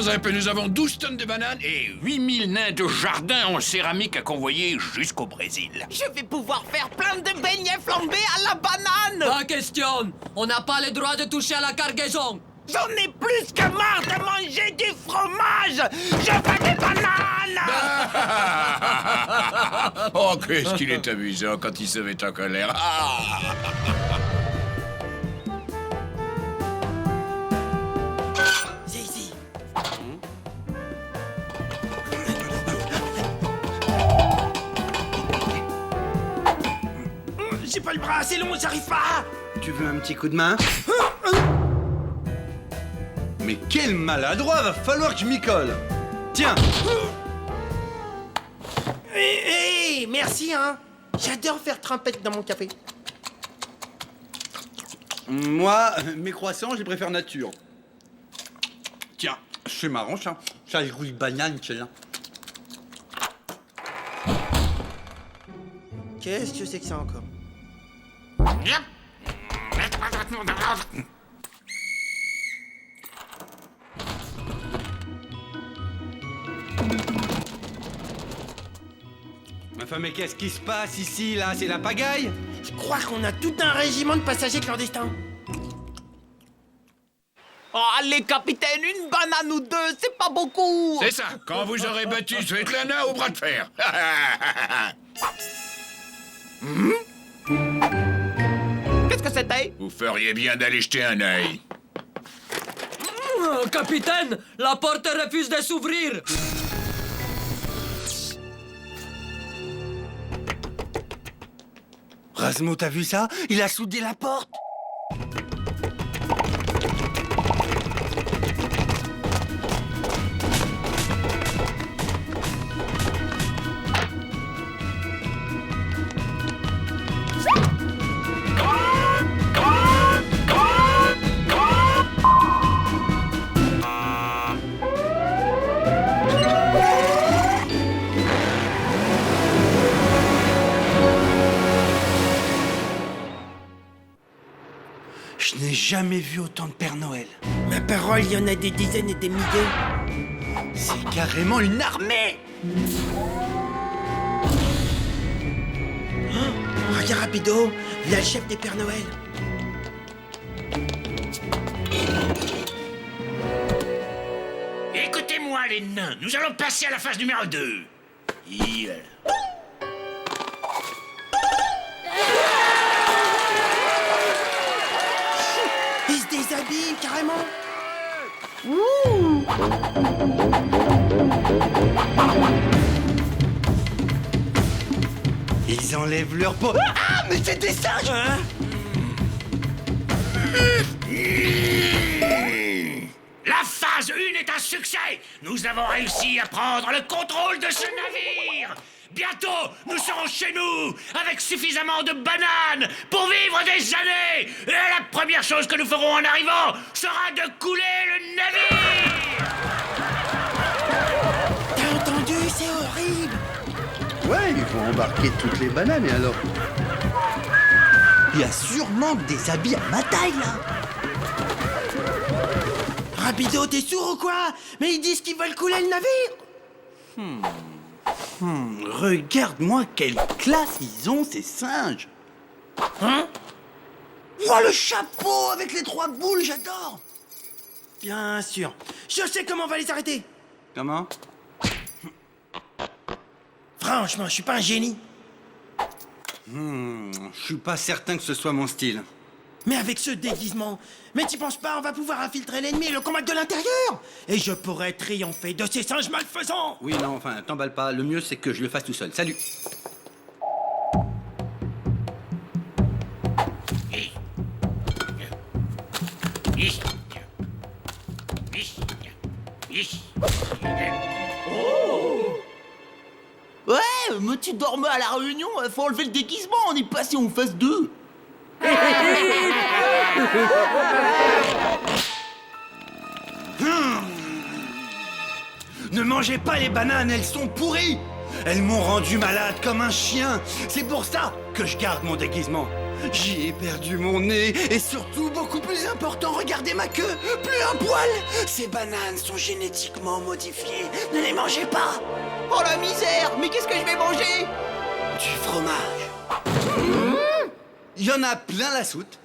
un peu, nous avons 12 tonnes de bananes et 8000 nains de jardin en céramique à convoyer jusqu'au Brésil. Je vais pouvoir faire plein de beignets flambés à la banane. Pas question. On n'a pas le droit de toucher à la cargaison. J'en ai plus que marre de manger du fromage. Je veux des bananes. Oh, qu'est-ce qu'il est amusant quand il se met en colère. Ah. C'est ici. J'ai pas le bras assez long, j'arrive pas. Tu veux un petit coup de main? Mais quel maladroit, va falloir que je m'y colle. Tiens. Hé, merci, hein. J'adore faire trempette dans mon café. Moi, mes croissants, je les préfère nature. Tiens, c'est marrant ça. Ça, les rouille banane, celle-là. Qu'est-ce que c'est que ça encore? Enfin, mais qu'est-ce qui se passe ici, là? C'est la pagaille? Je crois qu'on a tout un régiment de passagers clandestins. Oh, allez, capitaine, une banane ou deux, c'est pas beaucoup. C'est ça, quand vous aurez battu Svetlana au bras de fer. Qu'est-ce que c'était? Vous feriez bien d'aller jeter un œil. Capitaine, la porte refuse de s'ouvrir. Rasmo, t'as vu ça? Il a soudé la porte. Je n'ai jamais vu autant de Père Noël. Ma parole, il y en a des dizaines et des milliers. C'est carrément une armée. Regarde rapido, là le chef des Pères Noël. Écoutez-moi, les nains, nous allons passer à la phase numéro 2. Ils se déshabillent carrément. Ils enlèvent leur peau. Ah, mais c'est des singes. Hein? La phase 1 est un succès. Nous avons réussi à prendre le contrôle de ce navire. Bientôt, nous serons chez nous, avec suffisamment de bananes pour vivre des années. Et la première chose que nous ferons en arrivant sera de couler le navire. T'as entendu? C'est horrible. Ouais, il faut embarquer toutes les bananes et alors. Il y a sûrement des habits à ma taille là. Rapido, t'es sourd ou quoi? Mais ils disent qu'ils veulent couler le navire. Regarde-moi quelle classe ils ont ces singes. Hein? Oh, le chapeau avec les 3 boules, j'adore. Bien sûr. Je sais comment on va les arrêter. Comment? Franchement, je suis pas un génie. Je suis pas certain que ce soit mon style. Mais avec ce déguisement, mais tu penses pas, on va pouvoir infiltrer l'ennemi et le combattre de l'intérieur? Et je pourrais triompher de ces singes malfaisants. Oui, non, enfin, t'emballe pas. Le mieux, c'est que je le fasse tout seul. Salut. Ouais, mais tu dormais à la réunion, faut enlever le déguisement, on est passé en phase 2. Ne mangez pas les bananes, elles sont pourries. Elles m'ont rendu malade comme un chien. C'est pour ça que je garde mon déguisement. J'y ai perdu mon nez et surtout, beaucoup plus important, regardez ma queue, plus un poil. Ces bananes sont génétiquement modifiées, ne les mangez pas. Oh la misère! Mais qu'est-ce que je vais manger? Du fromage. Il y en a plein la soute.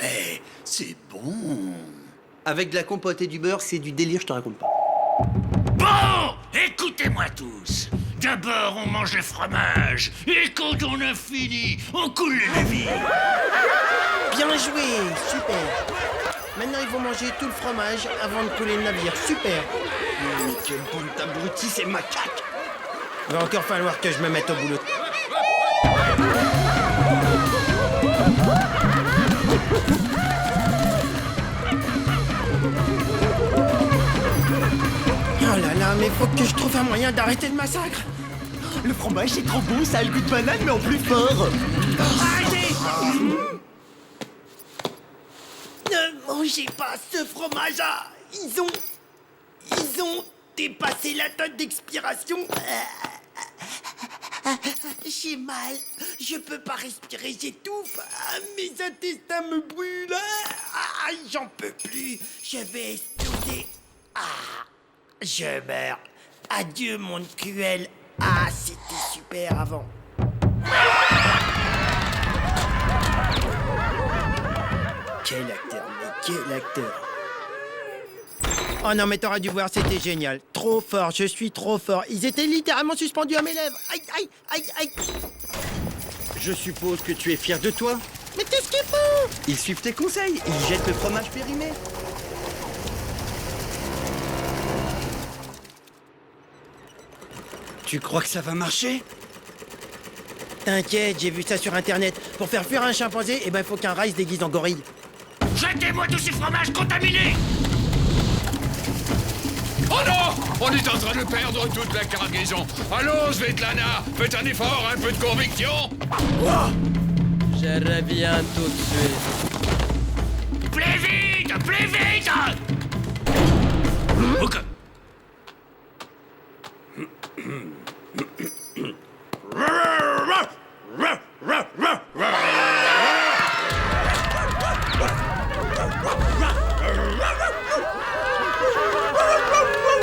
Eh, c'est bon. Avec de la compote et du beurre, c'est du délire, je te raconte pas. Bon, écoutez-moi tous. D'abord, on mange le fromage. Et quand on a fini, on coule le navire. Bien joué, super. Maintenant, ils vont manger tout le fromage avant de couler le navire. Super. Mais quelle bande d'abrutis, ces macaques. Va encore falloir que je me mette au boulot. Oh là là, mais faut que je trouve un moyen d'arrêter le massacre. Le fromage c'est trop bon, ça a le goût de banane mais en plus fort. Arrêtez! Ne mangez pas ce fromage-là. Ils ont dépassé la date d'expiration. J'ai mal, je peux pas respirer, j'étouffe. Mes intestins me brûlent. J'en peux plus, je vais exploser. Je meurs. Adieu, monde cruel. C'était super avant. Quel acteur, mais quel acteur. Oh non, mais t'aurais dû voir, c'était génial. Trop fort, je suis trop fort. Ils étaient littéralement suspendus à mes lèvres. Aïe, aïe, aïe, aïe. Je suppose que tu es fier de toi. Mais qu'est-ce qu'ils font? Ils suivent tes conseils, ils jettent le fromage périmé. Tu crois que ça va marcher? T'inquiète, j'ai vu ça sur internet. Pour faire fuir un chimpanzé, il faut qu'un rat se déguise en gorille. Jetez-moi tous ces fromages contaminés. Oh non! On est en train de perdre toute la cargaison. Allons, Svetlana, faites un effort, un peu de conviction. Je reviens tout de suite. Plus vite, plus vite. Ok.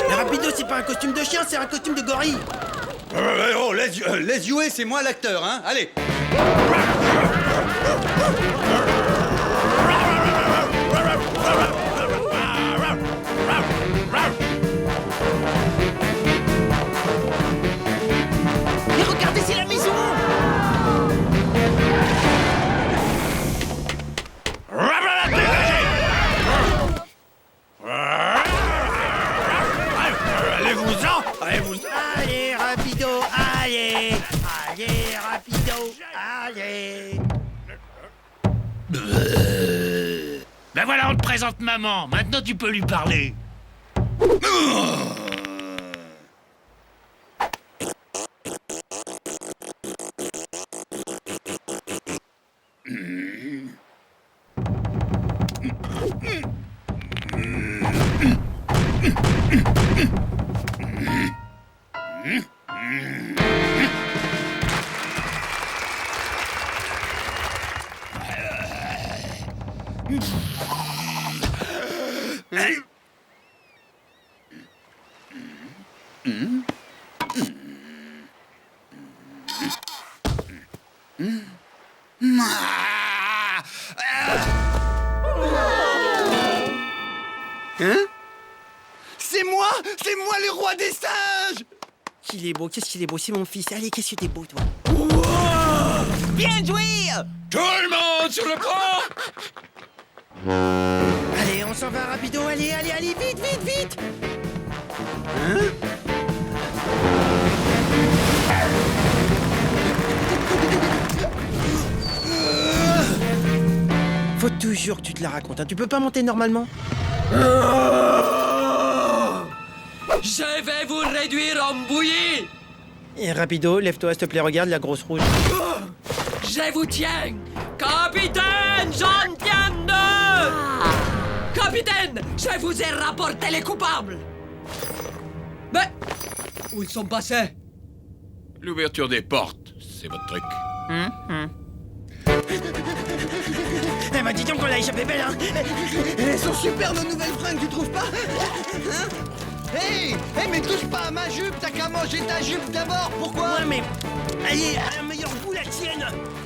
Mais Rapido, c'est pas un costume de chien, c'est un costume de gorille. Oh, laisse jouer, c'est moi l'acteur, hein. Allez. Mais regardez, c'est la maison. Allez, Rapido, allez. Allez, Rapido, allez. Ben voilà, on te présente maman. Maintenant, tu peux lui parler. Hein? C'est moi le roi des singes. Qu'il est beau, qu'est-ce qu'il est beau, c'est mon fils. Allez, qu'est-ce que t'es beau, toi. Bien joué. Tout le monde sur le pont! Allez, on s'en va, Rapido, allez, allez, allez, vite, vite, vite. Faut toujours que tu te la racontes, hein. Tu peux pas monter normalement. Je vais vous réduire en bouillie. Et Rapido, lève-toi, s'il te plaît, regarde la grosse rouge. Je vous tiens. Capitaine, j'en tiens deux. Capitaine, je vous ai rapporté les coupables. Mais où ils sont passés? L'ouverture des portes, c'est votre truc. Eh ben dis donc qu'on l'a échappé belle, hein. Elles sont super nos nouvelles fringues, tu trouves pas? Hein? Hey, mais touche pas à ma jupe, t'as qu'à manger ta jupe d'abord, pourquoi? Ouais, mais elle est à un meilleur goût, la tienne.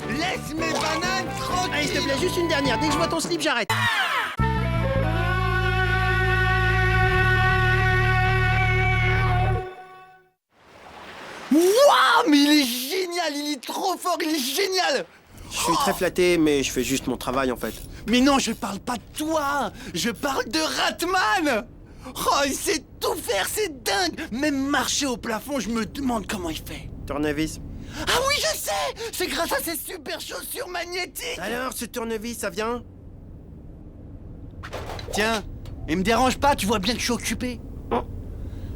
Laisse mes bananes tranquilles. Allez, s'il te plaît, juste une dernière. Dès que je vois ton slip, j'arrête. Waouh, mais il est génial, il est trop fort, il est génial. Je suis très flatté, mais je fais juste mon travail, en fait. Mais non, je parle pas de toi, je parle de Ratman. Oh, il sait tout faire, c'est dingue. Même marcher au plafond, je me demande comment il fait. Tournevis. Ah oui, je sais, c'est grâce à ces super chaussures magnétiques. Alors, ce tournevis, ça vient? Tiens, il me dérange pas, tu vois bien que je suis occupé.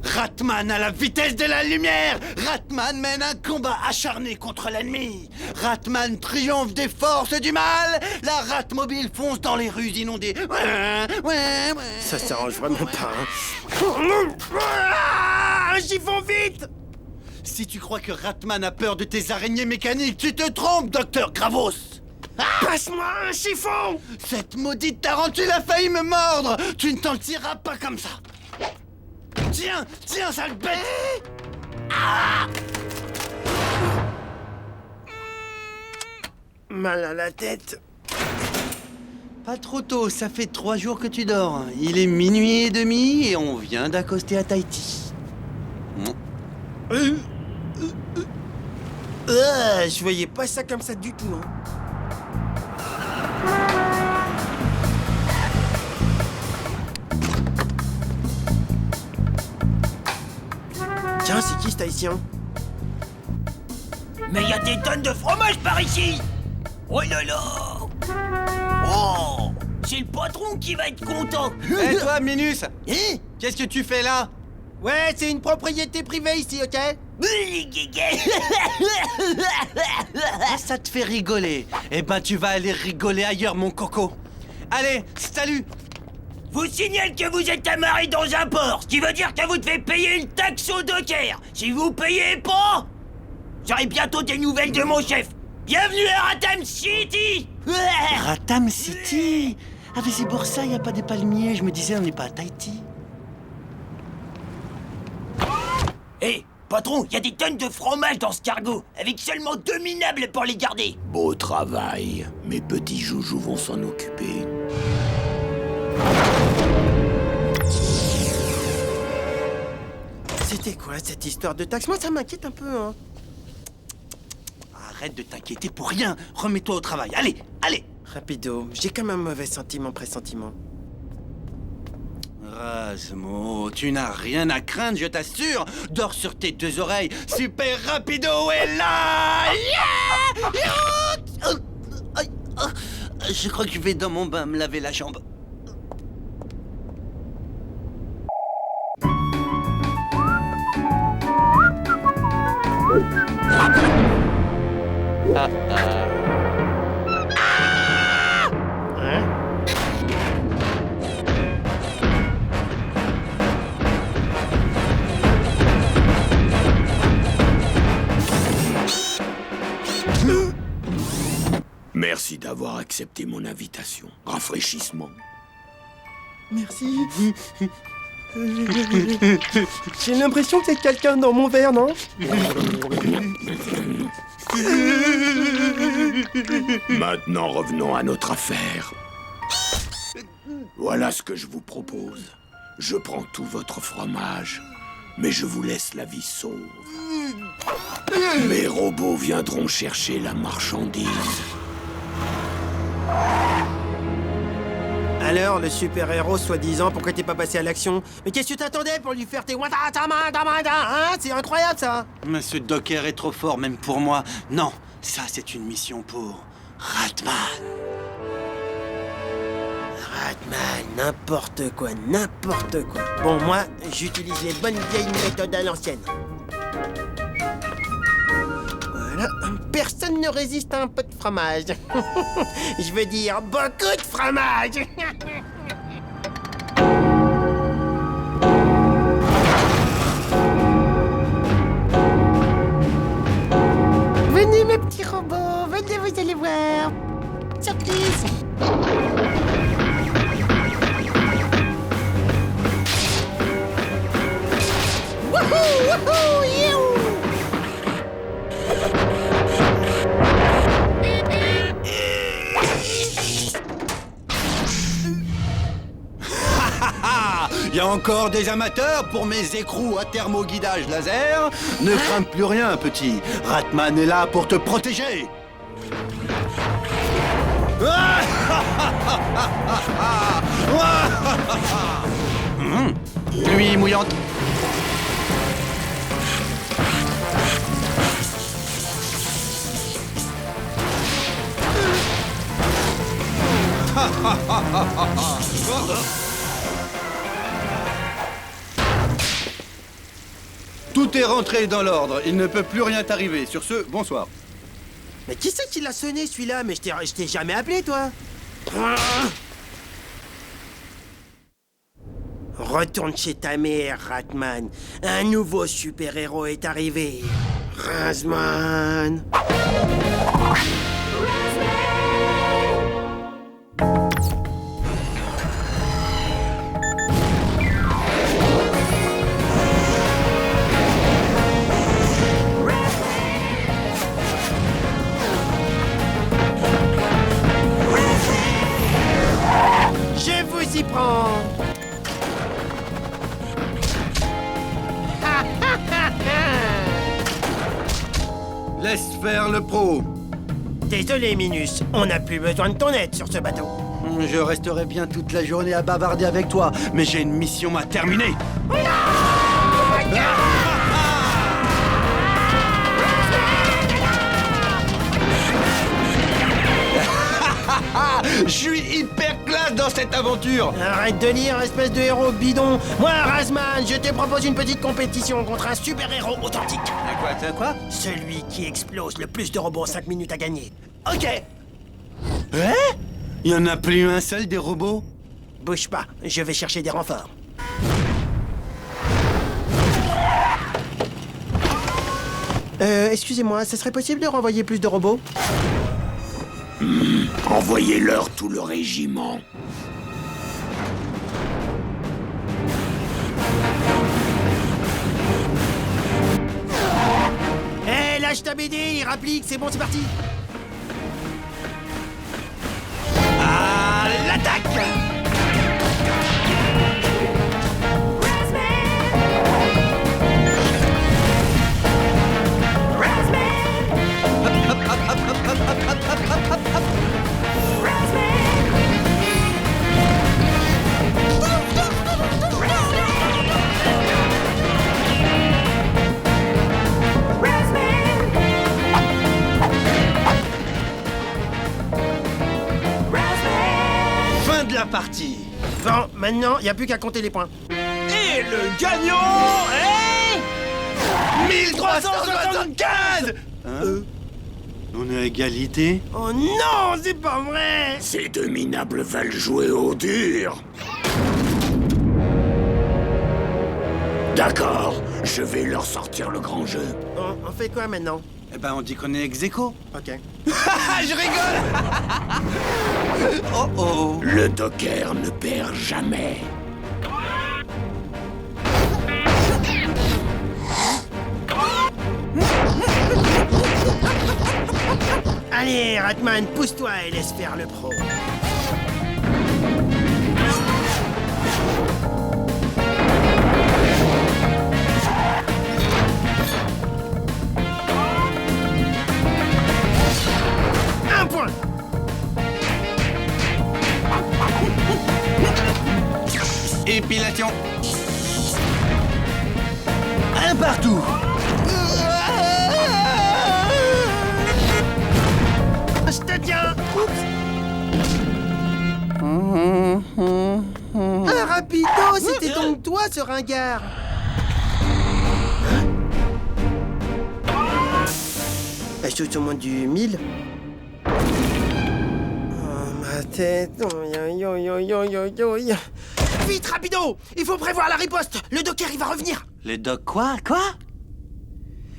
Ratman à la vitesse de la lumière. Ratman mène un combat acharné contre l'ennemi. Ratman triomphe des forces du mal. La Ratmobile fonce dans les rues inondées. Ouais. Ça s'arrange vraiment pas, hein. Ah, un chiffon, vite! Si tu crois que Ratman a peur de tes araignées mécaniques, tu te trompes, docteur Gravos. Passe-moi un chiffon! Cette maudite tarentule a failli me mordre. Tu ne t'en tireras pas comme ça. Tiens, sale bête! Mal à la tête. Pas trop tôt, ça fait 3 jours que tu dors. Il est minuit et demi et on vient d'accoster à Tahiti. Je voyais pas ça comme ça du tout, hein. Tiens, c'est qui cet haïtien? Mais y a des tonnes de fromage par ici. Oh là là. Oh, c'est le patron qui va être content. Hé toi, Minus, qu'est-ce que tu fais là? Ouais, c'est une propriété privée ici, ok? Ça te fait rigoler. Eh ben, tu vas aller rigoler ailleurs, mon coco. Allez, salut. Vous signale que vous êtes amarré dans un port, ce qui veut dire que vous devez payer une taxe au docker. Si vous payez pas, j'aurai bientôt des nouvelles de mon chef. Bienvenue à Ratam City. Ratam City. Ah, mais c'est pour ça, y a pas des palmiers. Je me disais, on n'est pas à Tahiti. Hé, patron, y a des tonnes de fromage dans ce cargo, avec seulement 2 minables pour les garder. Beau travail. Mes petits joujoux vont s'en occuper. C'était quoi cette histoire de taxe? Moi, ça m'inquiète un peu, hein. Arrête de t'inquiéter pour rien. Remets-toi au travail. Allez. Rapido, j'ai comme un mauvais pressentiment. Rasmo, tu n'as rien à craindre, je t'assure. Dors sur tes 2 oreilles. Super Rapido est là. Je crois que je vais dans mon bain me laver la jambe. Merci d'avoir accepté mon invitation. Rafraîchissement. Merci. J'ai l'impression qu'il y a quelqu'un dans mon verre, non? Maintenant, revenons à notre affaire. Voilà ce que je vous propose. Je prends tout votre fromage, mais je vous laisse la vie sauve. Mes robots viendront chercher la marchandise. Alors, le super-héros soi-disant, pourquoi t'es pas passé à l'action? Mais qu'est-ce que tu t'attendais pour lui faire tes hein? C'est incroyable, ça! Mais ce Docker est trop fort, même pour moi. Non, ça, c'est une mission pour Ratman. Ratman, n'importe quoi. Bon, moi, j'utilise les bonnes vieilles méthodes à l'ancienne. Voilà, personne ne résiste à un peu de fromage. Je veux dire, beaucoup de fromage. Wouhou, youhou. Il y a encore des amateurs pour mes écrous à thermoguidage laser. Ne crains plus rien, petit. Ratman est là pour te protéger. Nuit mouillante. Tout est rentré dans l'ordre. Il ne peut plus rien t'arriver. Sur ce, bonsoir. Mais qui c'est qui l'a sonné celui-là? Mais je t'ai jamais appelé, toi. Retourne chez ta mère, Ratman. Un nouveau super-héros est arrivé. Razman. Je vous y prends. Laisse faire le pro. Désolé, Minus. On n'a plus besoin de ton aide sur ce bateau. Je resterai bien toute la journée à bavarder avec toi, mais j'ai une mission à terminer. Je suis hyper classe dans cette aventure. Arrête de lire, espèce de héros bidon. Moi, Razman, je te propose une petite compétition contre un super-héros authentique. Quoi? Celui qui explose le plus de robots en 5 minutes à gagner. Ok. Hein? Il y en a plus un seul des robots? Bouge pas, je vais chercher des renforts. Excusez-moi, ce serait possible de renvoyer plus de robots? Envoyez-leur tout le régiment. Hé, lâche ta BD, il rapplique, c'est bon, c'est parti. À l'attaque! Fin de la partie. Bon, maintenant, il n'y a plus qu'à compter les points. Et le gagnant est... 1375. On est à égalité? Oh non, c'est pas vrai. Ces deux minables veulent jouer au dur. D'accord, je vais leur sortir le grand jeu. On fait quoi maintenant? Eh ben, on dit qu'on est ex-aequo. Ok. Je rigole. Oh oh. Le Docker ne perd jamais. Allez, Ratman, pousse-toi et laisse faire le pro. Un point. Épilation. Un partout. Je te tiens. Ah, rapido, c'était donc toi, ce ringard. Elle saute au moins du 1000. Oh, ma tête. Vite, rapido. Il faut prévoir la riposte. Le Docker, il va revenir. Le doc quoi?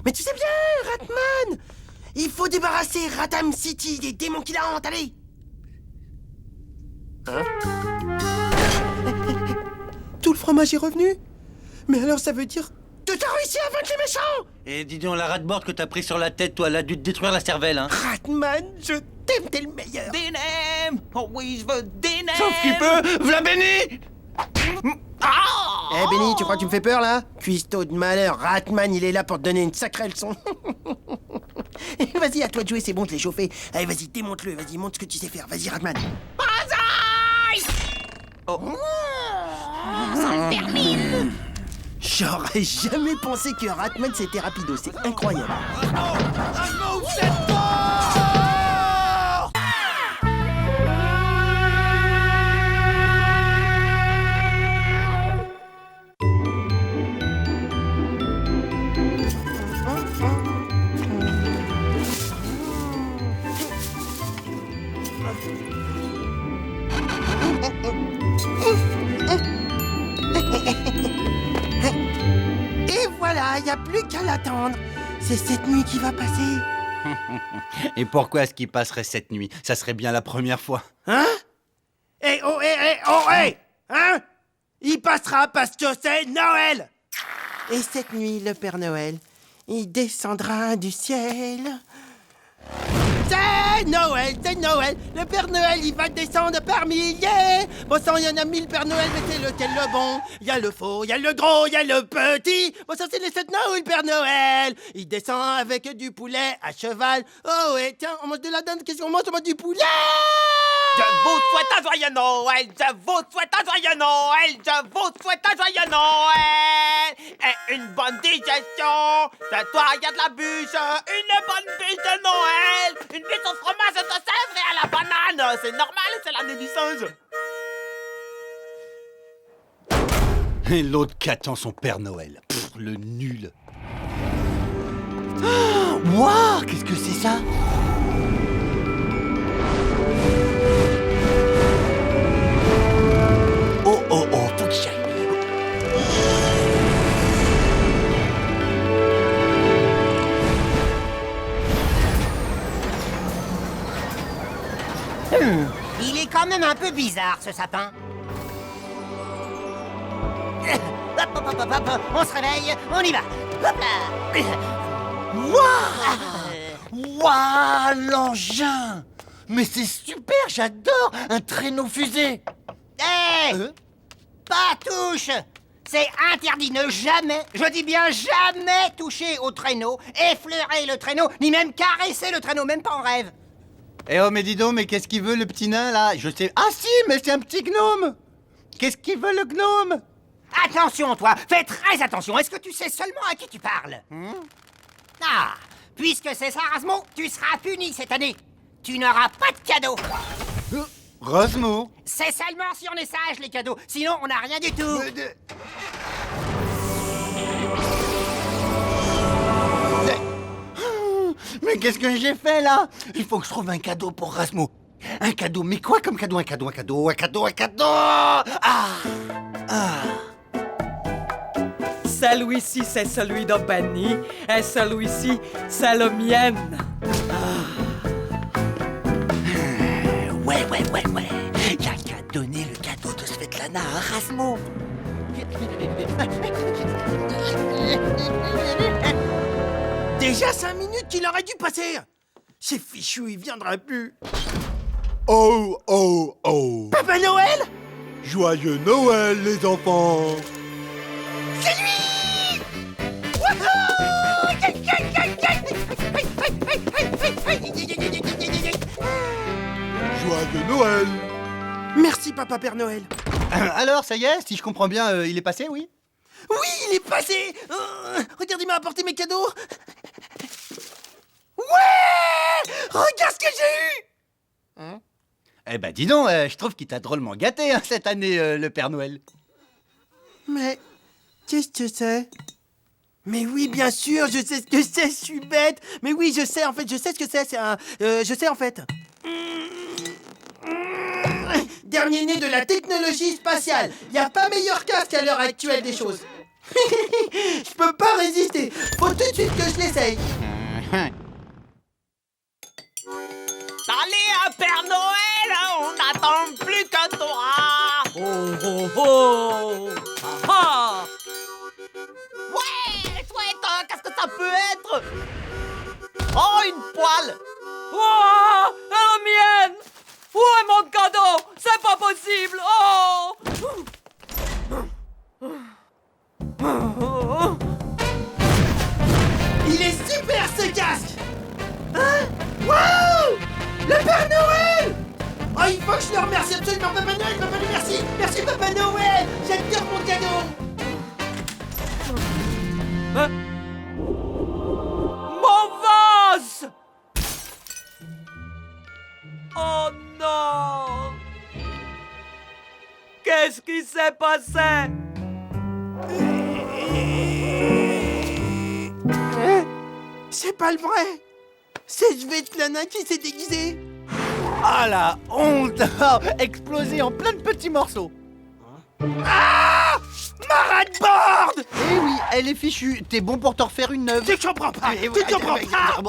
Mais tu sais bien, Ratman. Il faut débarrasser Ratham City des démons qui la hantent, allez. Hein? Tout le fromage est revenu? Mais alors ça veut dire Tout a réussi à vaincre les méchants! Et dis donc, la rat-board que t'as pris sur la tête, toi, elle a dû te détruire la cervelle, hein. Ratman, je t'aime, t'es le meilleur! Dinem, always the dinem. Sauf qu'il peut, v'là Benny. Eh Benny, tu crois que tu me fais peur là? Cuistot de malheur, Ratman il est là pour te donner une sacrée leçon. Vas-y, à toi de jouer, c'est bon, je l'ai chauffé. Allez, vas-y, démonte-le, vas-y, montre ce que tu sais faire. Vas-y, Ratman. J'aurais jamais pensé que Ratman c'était rapido, c'est incroyable. Et voilà, y a plus qu'à l'attendre. C'est cette nuit qui va passer. Et pourquoi est-ce qu'il passerait cette nuit? Ça serait bien la première fois. Hein? Eh oh, hein? Il passera parce que c'est Noël! Et cette nuit, le Père Noël, il descendra du ciel. C'est Noël, c'est Noël! Le Père Noël, il va descendre par milliers! Bon sang, il y en a 1000 Père Noël, mais c'est lequel le bon? Il y a le faux, il y a le gros, il y a le petit! Bon sang, c'est les 7 Noël, Père Noël! Il descend avec du poulet à cheval. Oh ouais, tiens, on mange de la dinde, qu'est-ce qu'on mange? On mange du poulet! Je vous souhaite un joyeux Noël, je vous souhaite un joyeux Noël, je vous souhaite un joyeux Noël et une bonne digestion. Ce soir, il y a de la bûche, une bonne bûche de Noël, une bûche au fromage de sèvres et à la banane. C'est normal, c'est l'année du singe. Et l'autre qui attend son Père Noël. Pff, le nul. Waouh, qu'est-ce que c'est ça? Oh, oh, oh, faut que j'y aille. Il est quand même un peu bizarre, ce sapin. Hop, hop, hop, hop, hop, on se réveille, on y va. Hop là. Waouh, l'engin! Mais c'est super, j'adore! Un traîneau fusée! Hé Pas touche. C'est interdit, ne jamais, je dis bien jamais toucher au traîneau, effleurer le traîneau, ni même caresser le traîneau, même pas en rêve. Eh oh, mais dis donc, mais qu'est-ce qu'il veut le petit nain là? Je sais. Ah si, mais c'est un petit gnome! Qu'est-ce qu'il veut le gnome? Attention, toi, fais très attention. Est-ce que tu sais seulement à qui tu parles? Ah, puisque c'est ça, Rasmo, tu seras puni cette année. Tu n'auras pas de cadeau. Rosmo! C'est seulement si on est sage, les cadeaux. Sinon, on n'a rien du tout. Mais qu'est-ce que j'ai fait là? Il faut que je trouve un cadeau pour Rasmo. Un cadeau, mais quoi comme cadeau? Un cadeau. Ah! Celui-ci, c'est celui de Benny, et celui-ci, c'est le mien. Ouais. Y'a qu'à donner le cadeau de Svetlana à Rasmo. Déjà 5 minutes qu'il aurait dû passer! C'est fichu, il viendra plus. Oh, oh, oh! Papa Noël? Joyeux Noël, les enfants! C'est lui! Joyeux Noël! Merci, Papa Père Noël. Alors, ça y est, si je comprends bien, il est passé, oui? Oui, il est passé. Regarde, il m'a apporté mes cadeaux. Ouais! Regarde ce que j'ai eu! Eh ben, dis donc, je trouve qu'il t'a drôlement gâté, hein, cette année, le Père Noël. Mais qu'est-ce que c'est? Mais oui, bien sûr, je sais ce que c'est, je suis bête. Mais oui, je sais, en fait, je sais ce que c'est un... je sais, en fait. Dernier né de la technologie spatiale. Y a pas meilleur casque à l'heure actuelle des choses. Je peux pas résister. Faut tout de suite que je l'essaye. Allez, un Père Noël, on n'attend plus que toi. Oh, oh, oh. Ah, ah. Ouais! Ça peut être... Oh, une poêle! Oh, la mienne! Où est mon cadeau? C'est pas possible! Oh! Il est super ce casque! Hein? Waouh! Le Père Noël! Oh, il faut que je le remercie absolument, Papa Noël! Papa Noël, merci! Merci, Papa Noël! J'adore mon cadeau! Mon vase! Oh non! Qu'est-ce qui s'est passé? C'est pas le vrai! C'est Svetlana qui s'est déguisée! Ah la honte! Explosé en plein de petits morceaux. Ah! Ma board! Eh oui, elle est fichue. T'es bon pour t'en refaire une neuve. Tu comprends pas! Tu comprends pas!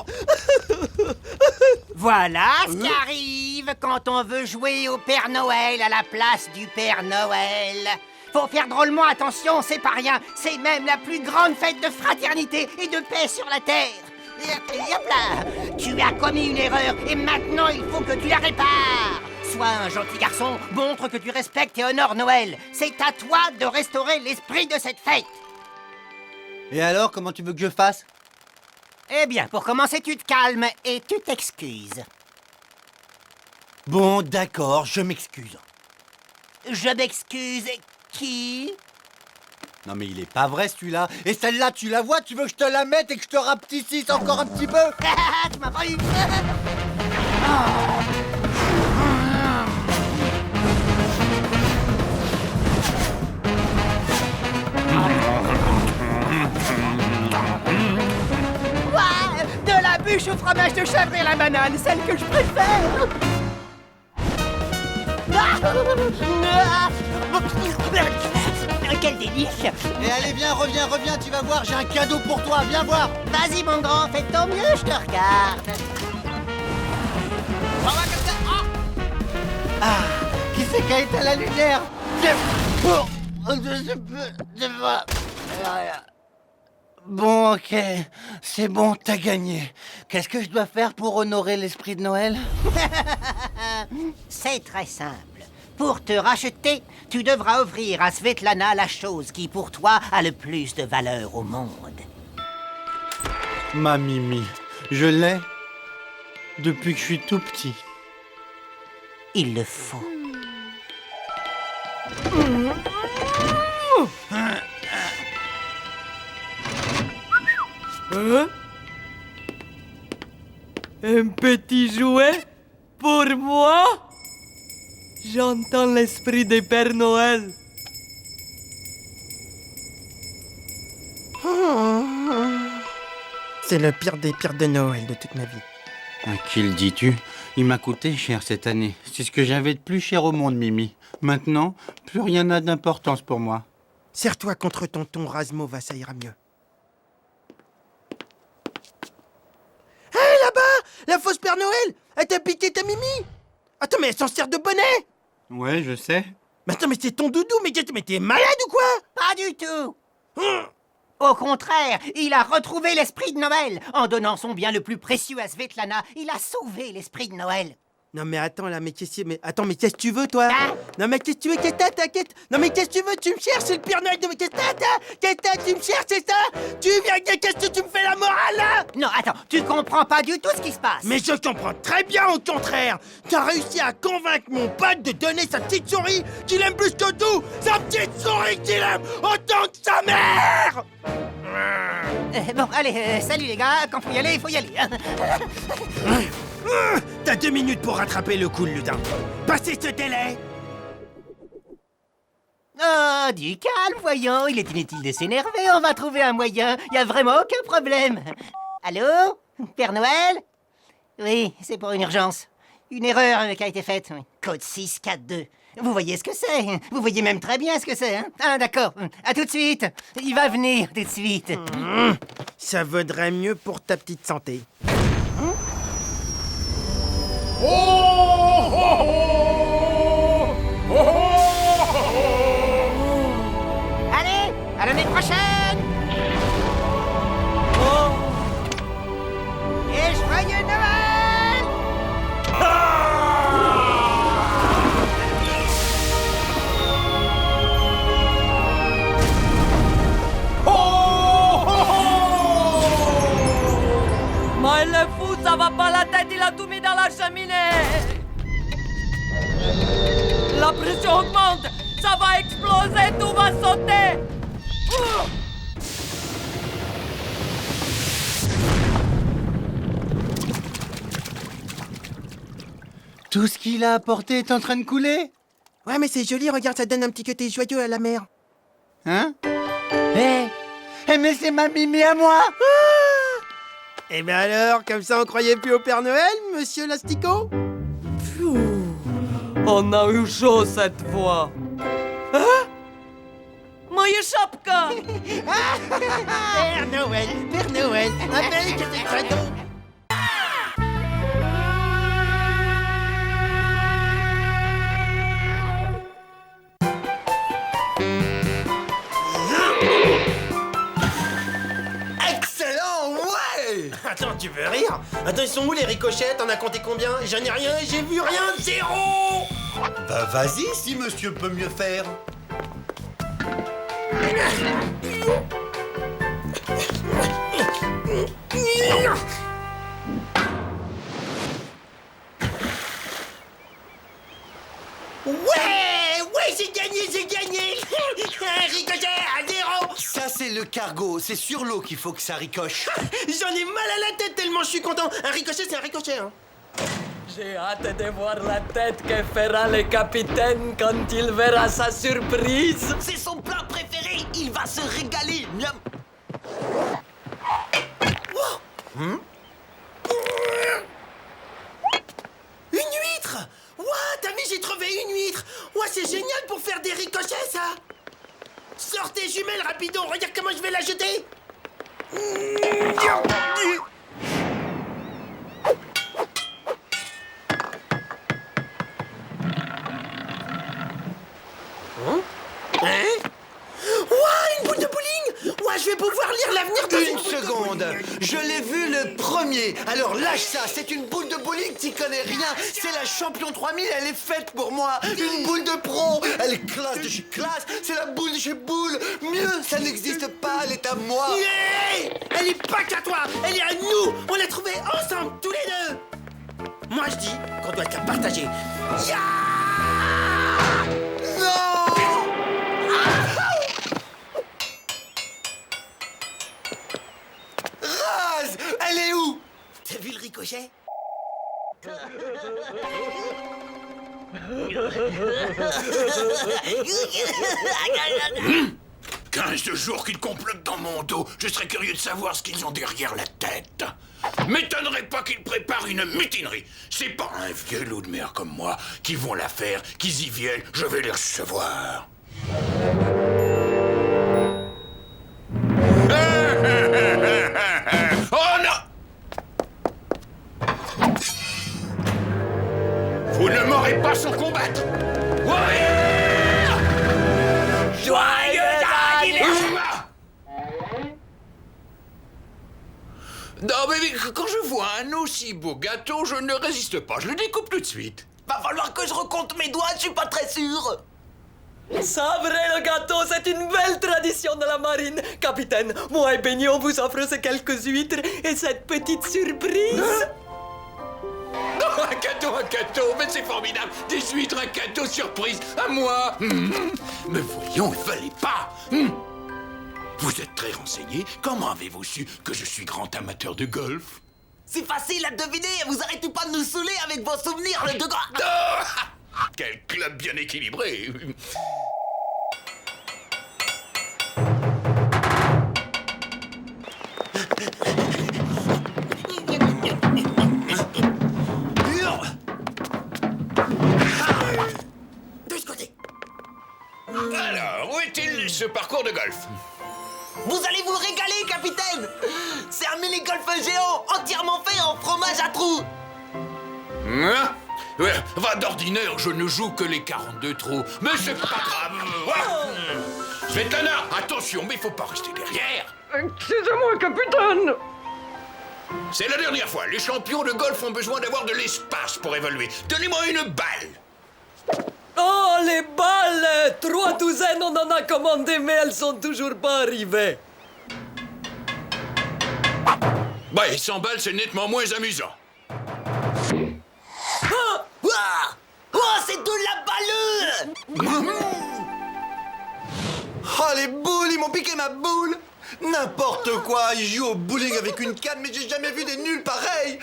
Voilà ce qui arrive quand on veut jouer au Père Noël à la place du Père Noël. Faut faire drôlement attention, c'est pas rien. C'est même la plus grande fête de fraternité et de paix sur la Terre. Et hop là! Tu as commis une erreur et maintenant il faut que tu la répares. Sois un gentil garçon, montre que tu respectes et honores Noël. C'est à toi de restaurer l'esprit de cette fête. Et alors, comment tu veux que je fasse? Eh bien, pour commencer, tu te calmes et tu t'excuses. Bon, d'accord, je m'excuse. Je m'excuse. Qui? Non mais il est pas vrai celui-là. Et celle-là, tu la vois? Tu veux que je te la mette et que je te rapetississe encore un petit peu? Tu m'as pas eu. Ouais, de la bûche au fromage de chèvre et à la banane, celle que je préfère. Quel délice! Et allez, viens, reviens, tu vas voir, j'ai un cadeau pour toi, viens voir. Vas-y mon grand, fais de ton mieux, je te regarde. Ah, qui c'est qui a éteint la lumière? Bon, ok, c'est bon, t'as gagné. Qu'est-ce que je dois faire pour honorer l'esprit de Noël? C'est très simple. Pour te racheter, tu devras offrir à Svetlana la chose qui, pour toi, a le plus de valeur au monde. Ma Mimi, je l'ai depuis que je suis tout petit. Il le faut. Hein? Un petit jouet pour moi? J'entends l'esprit des Pères Noël. C'est le pire des pires de Noël de toute ma vie. À qui le dis-tu? Il m'a coûté cher cette année. C'est ce que j'avais de plus cher au monde, Mimi. Maintenant, plus rien n'a d'importance pour moi. Serre-toi contre tonton Razmova, ça ira mieux. Hé, là-bas! La fausse Père Noël! Elle t'a piqué ta Mimi! Attends, mais elle s'en sert de bonnet! Ouais, je sais. Mais attends, mais c'est ton doudou, mais t'es malade ou quoi? Pas du tout. Au contraire, il a retrouvé l'esprit de Noël. En donnant son bien le plus précieux à Svetlana, il a sauvé l'esprit de Noël. Non mais attends là, mais qu'est-ce que tu veux toi? Hein? Non mais qu'est-ce que tu veux? Non mais qu'est-ce que tu veux? Tu me cherches, c'est le Père Noël de... Qu'est-ce que tu me cherches, c'est ça? Tu viens, qu'est-ce que tu me fais la morale là? Non, attends, tu comprends pas du tout ce qui se passe. Mais je comprends très bien au contraire. T'as réussi à convaincre mon pote de donner sa petite souris qu'il aime plus que tout. Sa petite souris qu'il aime autant que sa mère. Bon, allez, salut les gars, quand faut y aller, il faut y aller. T'as 2 minutes pour rattraper le coup, le lutin. Passez ce délai. Oh, du calme, voyons, il est inutile de s'énerver, on va trouver un moyen, y a vraiment aucun problème. Allô? Père Noël? Oui, c'est pour une urgence. Une erreur qui a été faite. Code 642. Vous voyez ce que c'est? Vous voyez même très bien ce que c'est, hein? Ah, d'accord. À tout de suite. Il va venir tout de suite. Ça vaudrait mieux pour ta petite santé. Allez, à l'année prochaine! Oh, va pas la tête, il a tout mis dans la cheminée. La pression augmente, ça va exploser, tout va sauter. Tout ce qu'il a apporté est en train de couler? Ouais, mais c'est joli, regarde, ça donne un petit côté joyeux à la mer. Hein? Mais c'est ma Mimi à moi! Eh ben alors, comme ça on croyait plus au Père Noël, monsieur l'asticot? On a eu chaud cette fois. Hein? Moje szapka! Père Noël, avec des cadeaux. Excellent, ouais! Attends, tu veux rire? Attends, ils sont où les ricochettes? T'en as compté combien? J'en ai rien, j'ai vu rien, zéro! Bah vas-y, si monsieur peut mieux faire. Ouais, j'ai gagné! Un ricochet à zéro! Ça c'est le cargo, c'est sur l'eau qu'il faut que ça ricoche. J'en ai mal à la tête tellement je suis content! Un ricochet, c'est un ricochet, hein! J'ai hâte de voir la tête que fera le capitaine quand il verra sa surprise. C'est son plat préféré, il va se régaler. Miam. Une huître! Ouah, t'as vu, j'ai trouvé une huître! Ouah, c'est génial pour faire des ricochets, ça! Sortez, jumelles, rapido, regarde comment je vais la jeter! Hein? Ouah, une boule de bowling! Ouah, je vais pouvoir lire l'avenir dans Une boule de seconde, bowling. je l'ai vu le premier. Alors lâche ça, c'est une boule de bowling, t'y connais rien. C'est la champion 3000, elle est faite pour moi. Une boule de pro, elle est classe de chez classe. C'est la boule de chez boule. Mieux, ça n'existe pas, elle est à moi. Yeah! Elle est pas qu'à toi, elle est à nous! On l'a trouvée ensemble, tous les deux! Moi je dis qu'on doit la partager. Ya! Raz, elle est où? T'as vu le ricochet? 15 jours qu'ils complotent dans mon dos. Je serais curieux de savoir ce qu'ils ont derrière la tête. M'étonnerait pas qu'ils préparent une mutinerie. C'est pas un vieux loup de mer comme moi qui vont la faire, qu'ils y viennent, je vais les recevoir. Oh non! Vous ne m'aurez pas sans combattre. Ouais! Joyeux anniversaire. Non, mais quand je vois un aussi beau gâteau, je ne résiste pas. Je le découpe tout de suite. Va falloir que je recompte mes doigts, je suis pas très sûr. Sabrer le gâteau, c'est une belle tradition de la marine. Capitaine, moi et Benny, on vous offre ces quelques huîtres et cette petite surprise. Oh, un cadeau, mais c'est formidable. Des huîtres, un cadeau surprise à moi. Mais voyons, il fallait pas. Vous êtes très renseigné. Comment avez-vous su que je suis grand amateur de golf? C'est facile à deviner, vous arrêtez pas de nous saouler avec vos souvenirs, le degré. Oh, quel club bien équilibré. De ce côté. Alors, où est-il ce parcours de golf? Vous allez vous régaler, capitaine. C'est un mini-golf géant, entièrement fait en fromage à trous. Hein? Ouais, va, d'ordinaire, je ne joue que les 42 trous. Mais c'est pas grave. Svetlana, attention, mais il faut pas rester derrière. Excusez-moi, capitaine. C'est la dernière fois. Les champions de golf ont besoin d'avoir de l'espace pour évoluer. Donnez-moi une balle. Oh, les balles! 3 douzaines, on en a commandé, mais elles sont toujours pas arrivées. Bah, et 100 balles, c'est nettement moins amusant. c'est de la balle! Oh, les boules, ils m'ont piqué ma boule! N'importe quoi, ils jouent au bowling avec une canne, mais j'ai jamais vu des nuls pareils!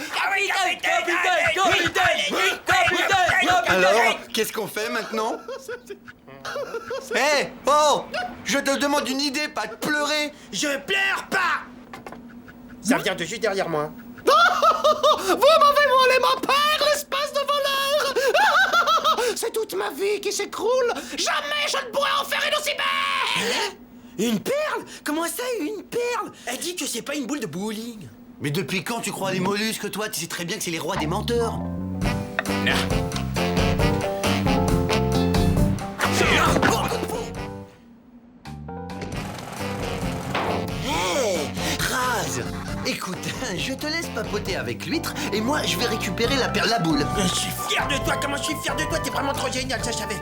Alors, qu'est-ce qu'on fait maintenant? Hé, oh! Je te demande une idée, pas de pleurer! Je pleure pas! Ça vient de juste derrière moi. Vous m'avez volé mon père, l'espèce de voleur! C'est toute ma vie qui s'écroule! Jamais je ne pourrai en faire une aussi belle! Une perle? Comment ça, une perle? Elle dit que c'est pas une boule de bowling. Mais depuis quand tu crois les mollusques, toi? Tu sais très bien que c'est les rois des menteurs! Hé, Raz! Écoute, je te laisse papoter avec l'huître et moi je vais récupérer la boule. Je suis fier de toi, comment je suis fier de toi, t'es vraiment trop génial, ça je savais.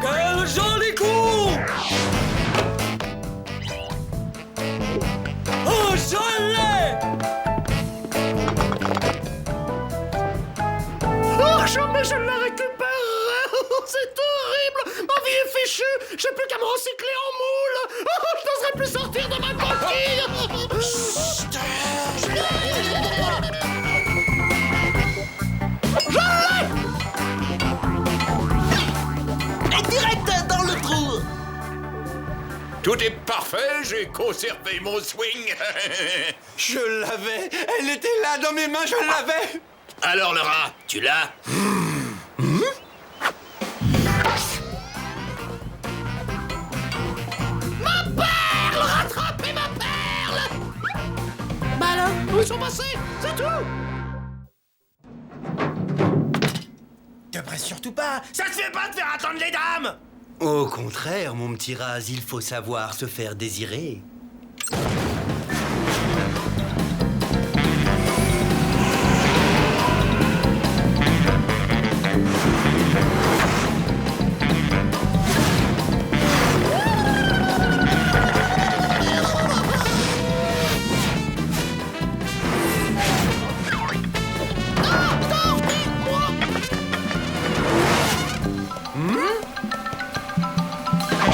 Quel joli coup! Oh, je l'ai! Oh, jamais je la récupérerai! C'est horrible! Ma vie est fichue! J'ai plus qu'à me recycler en moule! Oh, je n'oserais plus sortir de ma coquille! Direct dans le trou! Tout est parfait, j'ai conservé mon swing. Je l'avais! Elle était là dans mes mains, je l'avais! Alors, le rat, tu l'as? Rattrapez ma perle! Bah alors, où ils sont passés? C'est tout! Te presse surtout pas, ça se fait pas de faire attendre les dames! Au contraire, mon petit Raz, il faut savoir se faire désirer.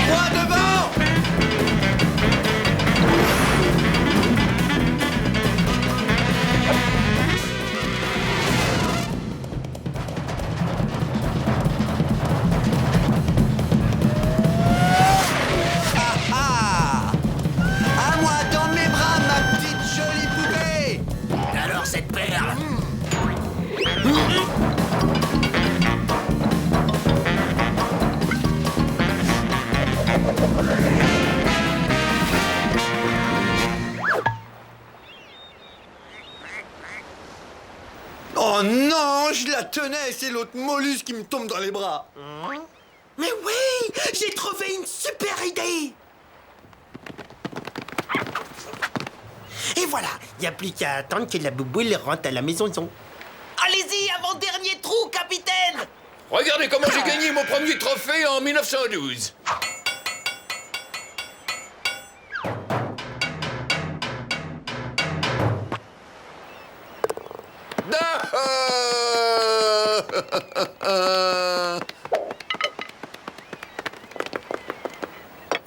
Moi devant! Ah! À moi dans mes bras, ma petite jolie poupée! Alors, cette perle? Oh non, je la tenais, c'est l'autre mollusque qui me tombe dans les bras. Mais oui, j'ai trouvé une super idée! Et voilà, y a plus qu'à attendre que la bouboule rentre à la maison. Allez-y, avant-dernier trou, capitaine! Regardez comment j'ai gagné mon premier trophée en 1912.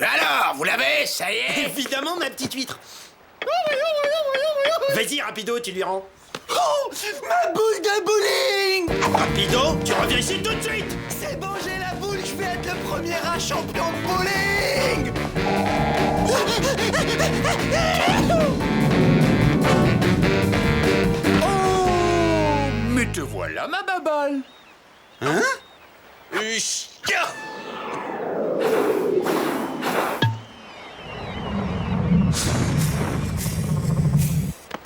Alors, vous l'avez? Ça y est? Évidemment, ma petite huître. Vas-y, rapido, tu lui rends. Oh, ma boule de bowling! Rapido, tu reviens ici tout de suite! C'est bon, j'ai la boule, je vais être le premier rat champion de bowling! Oh, mais te voilà, ma baballe. Hein? Ustia.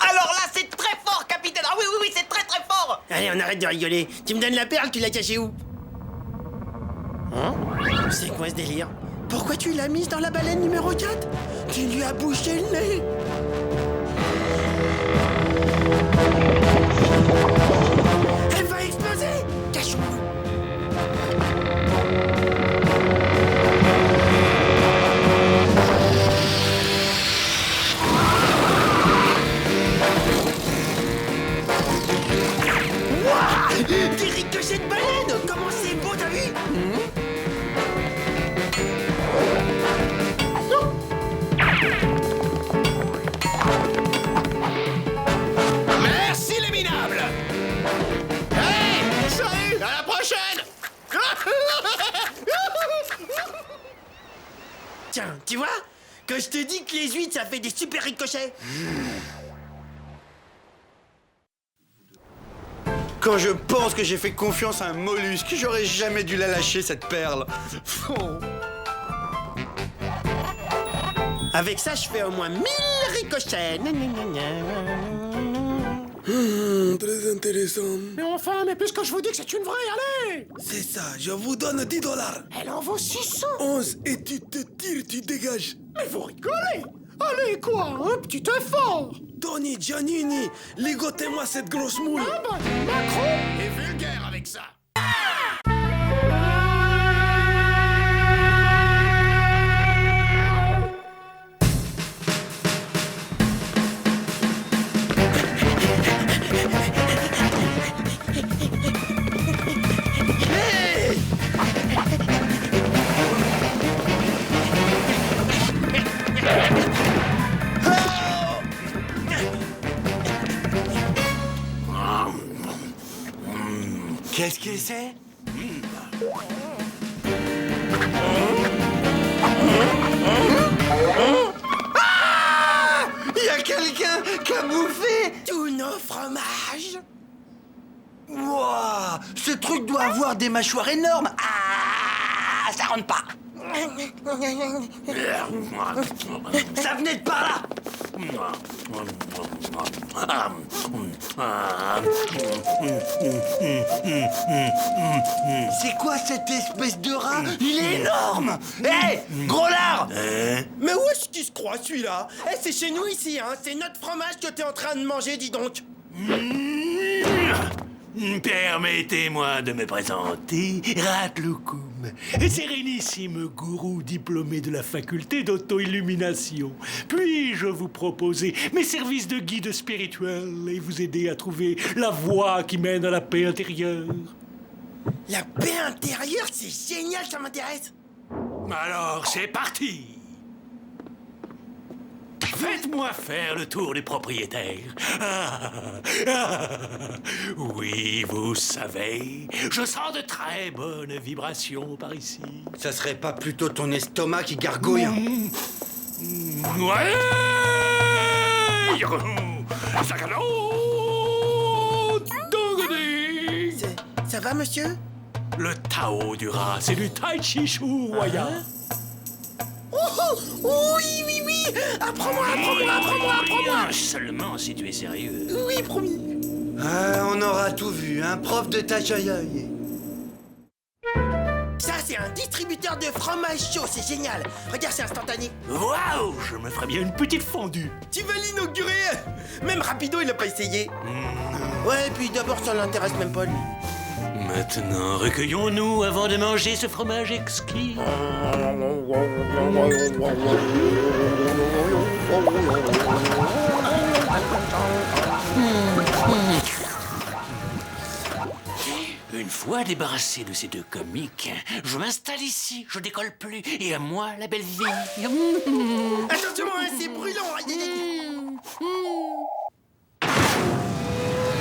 Alors là, c'est très fort, capitaine! Ah oui, oui, oui, c'est très très fort! Allez, on arrête de rigoler. Tu me donnes la perle, tu l'as cachée où? Hein? C'est quoi ce délire? Pourquoi tu l'as mise dans la baleine numéro 4? Tu lui as bouché le nez! Elle va exploser! Cachons-nous! Des ricochets de baleine. Comment c'est beau, t'as vu? Merci les minables. Hey, salut, à la prochaine. Tiens, tu vois? Quand je te dis que les huîtres, ça fait des super ricochets. Quand je pense que j'ai fait confiance à un mollusque, j'aurais jamais dû la lâcher, cette perle. Avec ça, je fais au moins 1000 ricochets. Très intéressant. Mais enfin, mais puisque je vous dis que c'est une vraie, allez! C'est ça, je vous donne 10 $. Elle en vaut 600! 11 et tu te tires, tu dégages. Mais vous rigolez! Allez, quoi? Un petit effort! Tony, Giannini, ligotez-moi cette grosse moule. Ah bah, Macron! Et vulgaire avec ça. Qu'est-ce que c'est? Ah! Il y a quelqu'un qui a bouffé! Tous nos fromages. Wouah! Ce truc doit avoir des mâchoires énormes! Ah! Ça rentre pas! Ça venait de par là! C'est quoi cette espèce de rat? Il est énorme! Hé! Gros lard! Mais où est-ce qu'il se croit, celui-là? Eh, c'est chez nous, ici, hein. C'est notre fromage que t'es en train de manger, dis donc. Permettez-moi de me présenter, Ratloukoum, sérénissime gourou diplômé de la faculté d'auto-illumination. Puis-je vous proposer mes services de guide spirituel et vous aider à trouver la voie qui mène à la paix intérieure? La paix intérieure, c'est génial, ça m'intéresse. Alors, c'est parti! Faites-moi faire le tour du propriétaire. Oui, vous savez, je sens de très bonnes vibrations par ici. Ça serait pas plutôt ton estomac qui gargouille? Ouais! Ça va, monsieur? Le Tao du rat, c'est du Tai Chi Chu Waya. Oui, oui, oui. Apprends-moi. Seulement si tu es sérieux. Oui, promis. Ah, on aura tout vu, un prof de tachaïaï. Ça, c'est un distributeur de fromage chaud, c'est génial. Regarde, c'est instantané. Waouh, je me ferais bien une petite fondue. Tu veux l'inaugurer? Même Rapido, il l'a pas essayé. Ouais, puis d'abord, ça l'intéresse même pas, lui. Maintenant, recueillons-nous avant de manger ce fromage exquis. Une fois débarrassé de ces deux comiques, je m'installe ici, je décolle plus, et à moi la belle vie. Attention, hein, c'est brûlant. Aïe, aïe, aïe.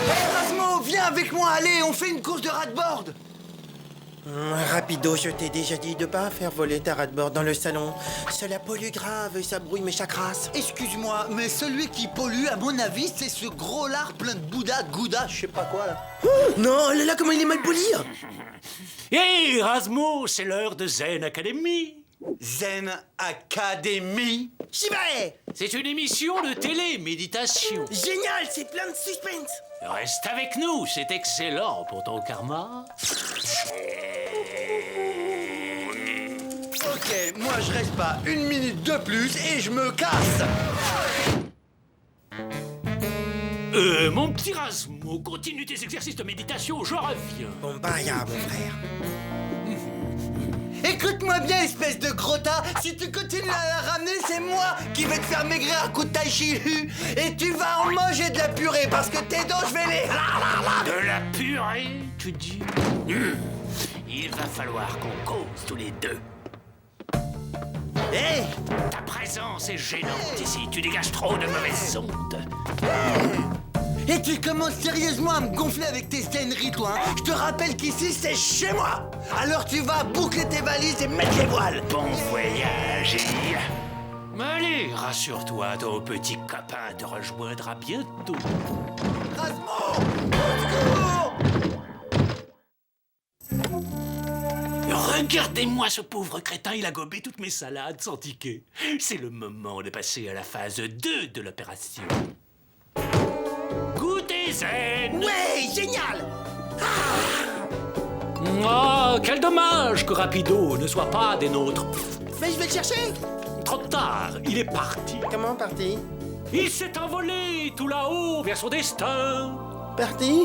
Erasmo, viens avec moi, allez, on fait une course de rat-board. Rapido, je t'ai déjà dit de pas faire voler ta rat-board dans le salon. Cela pollue grave et ça brouille mes chakras. Excuse-moi, mais celui qui pollue, à mon avis, c'est ce gros lard plein de Bouddha, de Gouda, je sais pas quoi, là. Non, là, comment il est mal poli. Hé, Erasmo, c'est l'heure de Zen Academy. Zen Academy. J'y vais. C'est une émission de télé-méditation. Génial, c'est plein de suspense. Reste avec nous, c'est excellent pour ton karma. Ok, moi je reste pas une minute de plus et je me casse. Mon petit Rasmo, continue tes exercices de méditation, je reviens. Bon, bah, ya, mon frère. Écoute-moi bien, espèce de gros tas. Si tu continues à la ramener, c'est moi qui vais te faire maigrir à coup de tai chi. Et tu vas en manger de la purée parce que tes dents, je vais les... De la purée, tu dis? Il va falloir qu'on cause tous les deux. Hé Ta présence est gênante ici. Tu dégages trop de mauvaises ondes. Et tu commences sérieusement à me gonfler avec tes scèneries, toi, hein. Je te rappelle qu'ici, c'est chez moi. Alors tu vas boucler tes valises et mettre les voiles. Bon voyage, et... Allez, rassure-toi, ton petit copain te rejoindra bientôt. Rasmo! Au secours! Regardez-moi ce pauvre crétin, il a gobé toutes mes salades sans ticket. C'est le moment de passer à la phase 2 de l'opération. Goûter zen! Ouais, génial. Oh, quel dommage que Rapido ne soit pas des nôtres. Mais je vais le chercher. Trop tard, il est parti. Comment parti? Il s'est envolé tout là-haut vers son destin. Parti?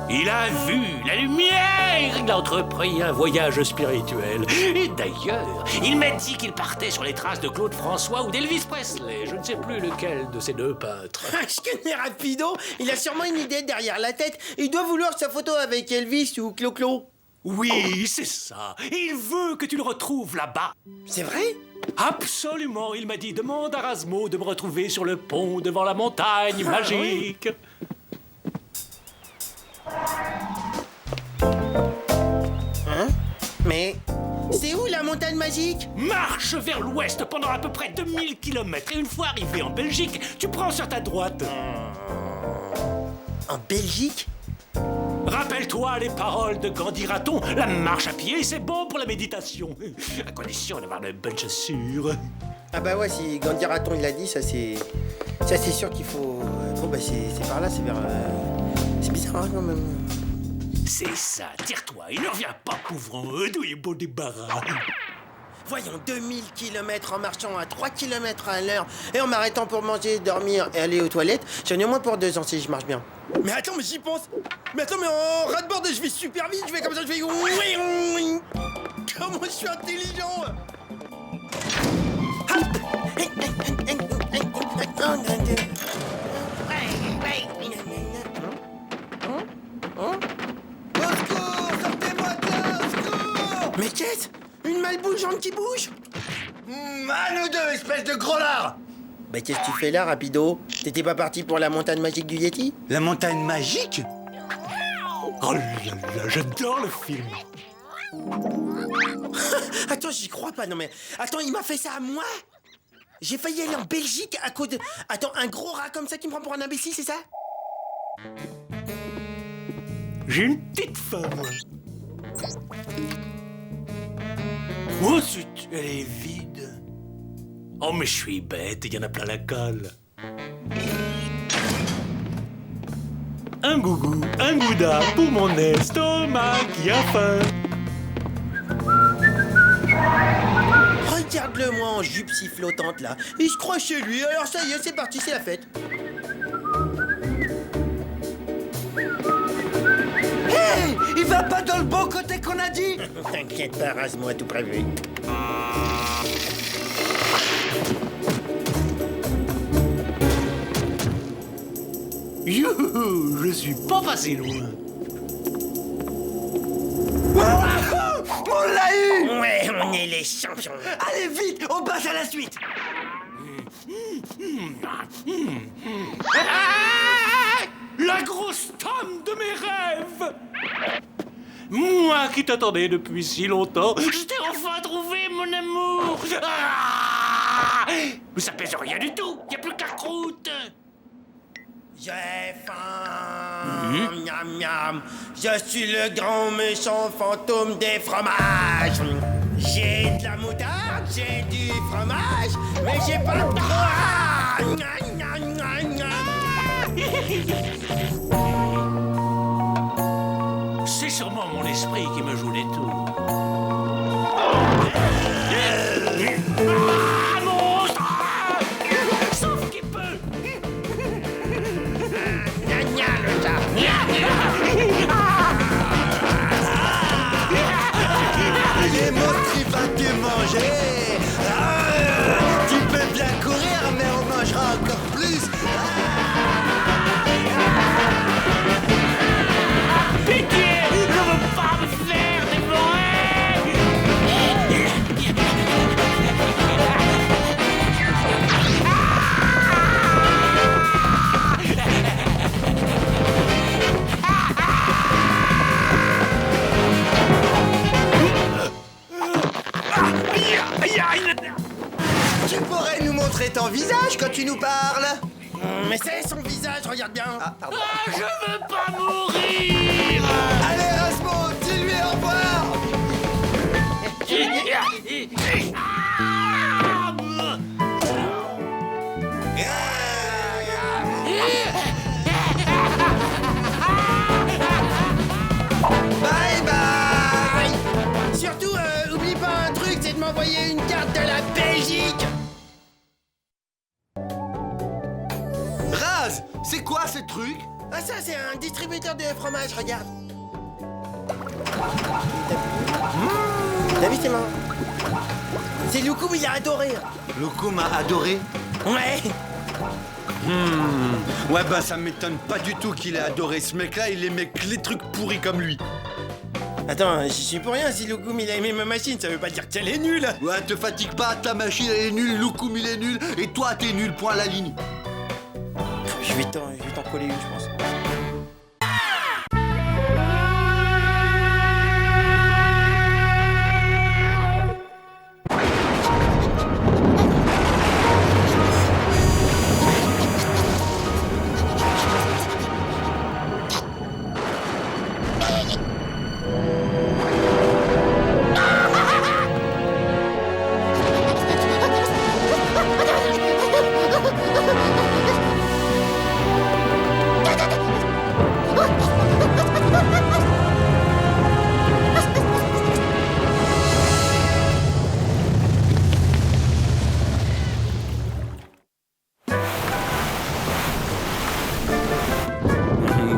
Il a vu la lumière! Il a entrepris un voyage spirituel. Et d'ailleurs, il m'a dit qu'il partait sur les traces de Claude François ou d'Elvis Presley. Je ne sais plus lequel de ces deux peintres. Je connais Rapido. Il a sûrement une idée derrière la tête. Il doit vouloir sa photo avec Elvis ou Clo-Clo. Oui, c'est ça. Il veut que tu le retrouves là-bas. C'est vrai? Absolument. Il m'a dit, demande à Rasmo de me retrouver sur le pont devant la montagne magique. Hein? Mais c'est où la montagne magique? Marche vers l'ouest pendant à peu près 2000 km. Et une fois arrivé en Belgique, tu prends sur ta droite. En Belgique? Rappelle-toi les paroles de Gandhi Raton. La marche à pied, c'est bon pour la méditation. À condition d'avoir de bonnes chaussures. Ah bah ouais, si Gandhi Raton il l'a dit, ça c'est sûr qu'il faut... bah c'est par là, c'est vers... C'est bizarre hein, quand même. C'est ça, tire-toi, il ne revient pas couvrant, d'où il est beau débarras. Voyons, 2000 km en marchant à 3 km à l'heure et en m'arrêtant pour manger, dormir et aller aux toilettes, j'en ai au moins pour 2 ans si je marche bien. Mais attends, mais j'y pense. Mais attends, mais en ras-de-bord, je vais super vite, je vais comme ça, je vais... Comment je suis intelligent. Au secours! Sortez-moi de là! Au secours! Mais qu'est-ce? Une malbougeante qui bouge? À nous deux, espèce de gros lard! Bah qu'est-ce que tu fais là, Rapido? T'étais pas parti pour la montagne magique du Yeti? La montagne magique? Oh là là, j'adore le film. Attends, j'y crois pas, non mais... Attends, il m'a fait ça à moi? J'ai failli aller en Belgique à cause de... Attends, un gros rat comme ça qui me prend pour un imbécile, c'est ça? J'ai une petite faim, moi. Oh, zut, elle est vide. Oh, mais je suis bête, il y en a plein la colle. Un gougou, un gouda pour mon estomac qui a faim. Regarde-le-moi en jupe si flottante là. Il se croit chez lui, alors ça y est, c'est parti, c'est la fête. Hé! Il va pas dans le bon côté qu'on a dit! T'inquiète pas, rase-moi tout prévu. Youhou, je suis pas passé loin. On l'a eu! Ouais, on est les champions. Allez vite, on passe à la suite! La grosse tome de mes rêves! Moi qui t'attendais depuis si longtemps, je t'ai enfin trouvé, mon amour! Ah! Mais ça pèse rien du tout, y a plus que la croûte! J'ai faim, miam miam. Je suis le grand méchant fantôme des fromages. J'ai de la moutarde, j'ai du fromage, mais j'ai pas de croix. C'est sûrement mon esprit qui me joue des tours. Ah, monstre! Sauf qu'il peut! Les mots ton visage quand tu nous parles. Mais c'est son visage, regarde bien. Ah, pardon. Ah, je veux pas mourir. Allez, Erasmo, dis-lui au revoir. Bye bye. Surtout, oublie pas un truc, c'est de m'envoyer une carte de la Belgique. Raz, c'est quoi ce truc? Ah ça, c'est un distributeur de fromage, regarde. T'as vu, c'est marrant. C'est Loukoum, il a adoré. Loukoum a adoré. Ouais. Ouais, bah ça m'étonne pas du tout qu'il ait adoré. Ce mec-là, il aimait que les trucs pourris comme lui. Attends, je suis pour rien, si Loukoum il a aimé ma machine, ça veut pas dire qu'elle est nulle. Ouais, te fatigue pas, ta machine elle est nulle, Loukoum il est nul, et toi t'es nul, point à la ligne. Je vais t'en coller une, je pense.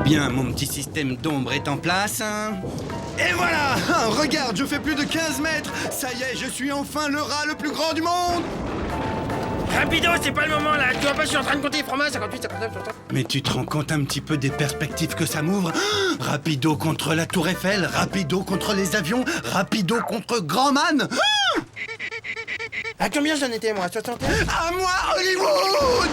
Bien, mon petit système d'ombre est en place. Et voilà. Regarde, je fais plus de 15 mètres. Ça y est, je suis enfin le rat le plus grand du monde. Rapido, c'est pas le moment là. Tu vois pas, je suis en train de compter les fromages, 58, 59, 60. Mais tu te rends compte un petit peu des perspectives que ça m'ouvre? Rapido contre la Tour Eiffel, Rapido contre les avions, Rapido contre Grand Man. À combien j'en étais, moi? 61? À moi, Hollywood.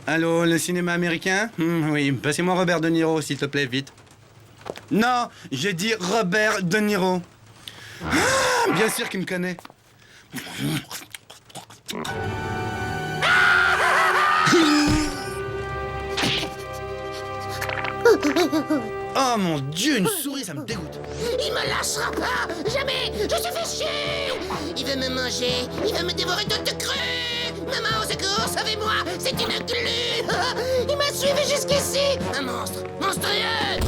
Allô, le cinéma américain? Oui, passez-moi Robert De Niro, s'il te plaît, vite. Non, j'ai dit Robert De Niro. Ah, bien sûr qu'il me connaît. Oh mon Dieu, une souris, ça me dégoûte. Il me lâchera pas. Jamais. Je suis fait chier. Il veut me manger. Il veut me dévorer toute crue. Maman, au secours, sauvez-moi. C'est une glu. Il m'a suivi jusqu'ici. Un monstre. Monstrueux.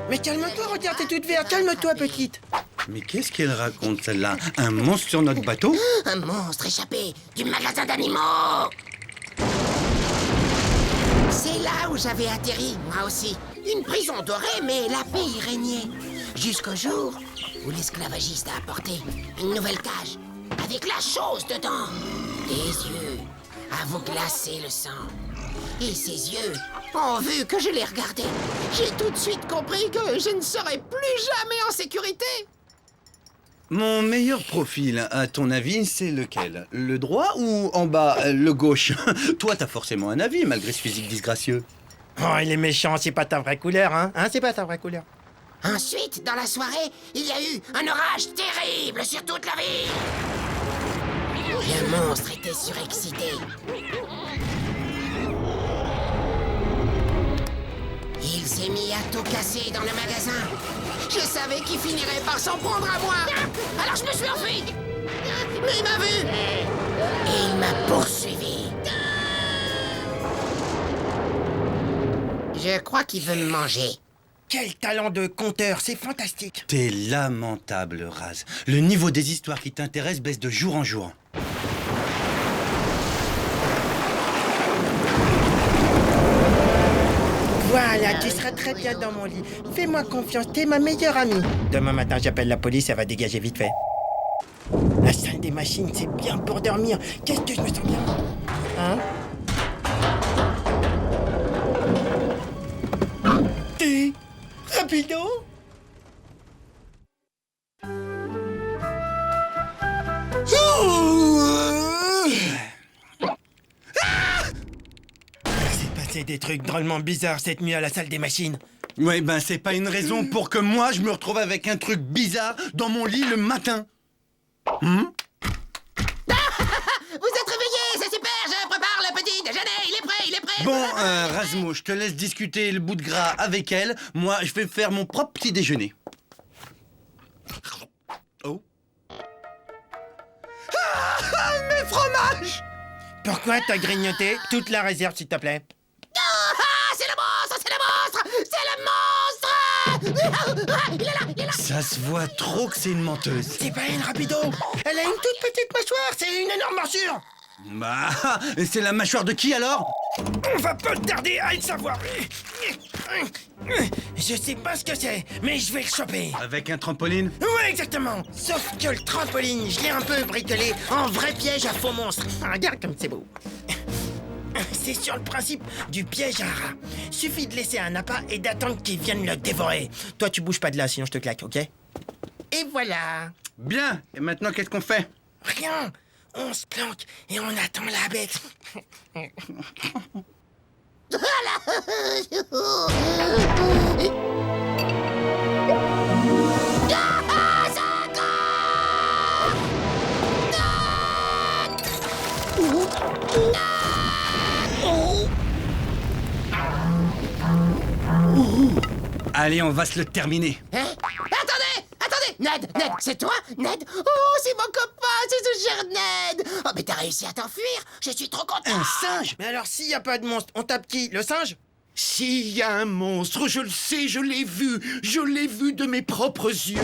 Mais calme-toi, regarde, t'es toute verte. Calme-toi, petite. Mais qu'est-ce qu'elle raconte, celle-là? Un monstre sur notre bateau? Un monstre échappé du magasin d'animaux. C'est là où j'avais atterri, moi aussi. Une prison dorée, mais la paix y régnait. Jusqu'au jour où l'esclavagiste a apporté une nouvelle cage, avec la chose dedans. Des yeux à vous glacer le sang. Et ces yeux ont vu que je les regardais. J'ai tout de suite compris que je ne serais plus jamais en sécurité. Mon meilleur profil, à ton avis, c'est lequel? Le droit ou en bas, le gauche? Toi, t'as forcément un avis, malgré ce physique disgracieux. Oh, il est méchant, c'est pas ta vraie couleur, hein? C'est pas ta vraie couleur. Ensuite, dans la soirée, il y a eu un orage terrible sur toute la ville. Le monstre était surexcité. Il s'est mis à tout casser dans le magasin. Je savais qu'il finirait par s'en prendre à moi. Alors je me suis enfui. Mais il m'a vu. Et il m'a poursuivi. Je crois qu'il veut me manger. Quel talent de conteur, c'est fantastique. T'es lamentable, Raz. Le niveau des histoires qui t'intéressent baisse de jour en jour. Voilà, tu seras très bien dans mon lit. Fais-moi confiance, t'es ma meilleure amie. Demain matin, j'appelle la police, elle va dégager vite fait. La salle des machines, c'est bien pour dormir. Qu'est-ce que je me sens bien? Hein? T'es rapido? Il s'est passé des trucs drôlement bizarres cette nuit à la salle des machines. Ouais, ben c'est pas une raison pour que moi je me retrouve avec un truc bizarre dans mon lit le matin. Vous êtes réveillés, c'est super, je prépare le petit déjeuner, il est prêt. Bon, Razmo, je te laisse discuter le bout de gras avec elle. Moi, je vais faire mon propre petit déjeuner. Oh. Ah, mes fromages! Pourquoi t'as grignoté toute la réserve, s'il te plaît? Ah, c'est le monstre, il est là. Ça se voit trop que c'est une menteuse. C'est pas une rapido. Elle a une toute petite mâchoire, c'est une énorme morsure. Bah, c'est la mâchoire de qui alors? On va pas tarder à le savoir. Je sais pas ce que c'est, mais je vais le choper. Avec un trampoline? Ouais, exactement. Sauf que le trampoline, je l'ai un peu bricolé en vrai piège à faux monstre. Regarde comme c'est beau. C'est sur le principe du piège à rat. Suffit de laisser un appât et d'attendre qu'il vienne le dévorer. Toi, tu bouges pas de là, sinon je te claque, ok? Et voilà. Bien, et maintenant qu'est-ce qu'on fait? Rien. On se planque et on attend la bête. Allez, on va se le terminer. Hein? Attendez, Ned, c'est toi, Ned? Oh, c'est mon copain, c'est ce cher Ned. Oh, mais t'as réussi à t'enfuir, je suis trop content. Un singe? Mais alors, s'il y a pas de monstre, on tape qui? Le singe? S'il y a un monstre, je le sais, je l'ai vu de mes propres yeux.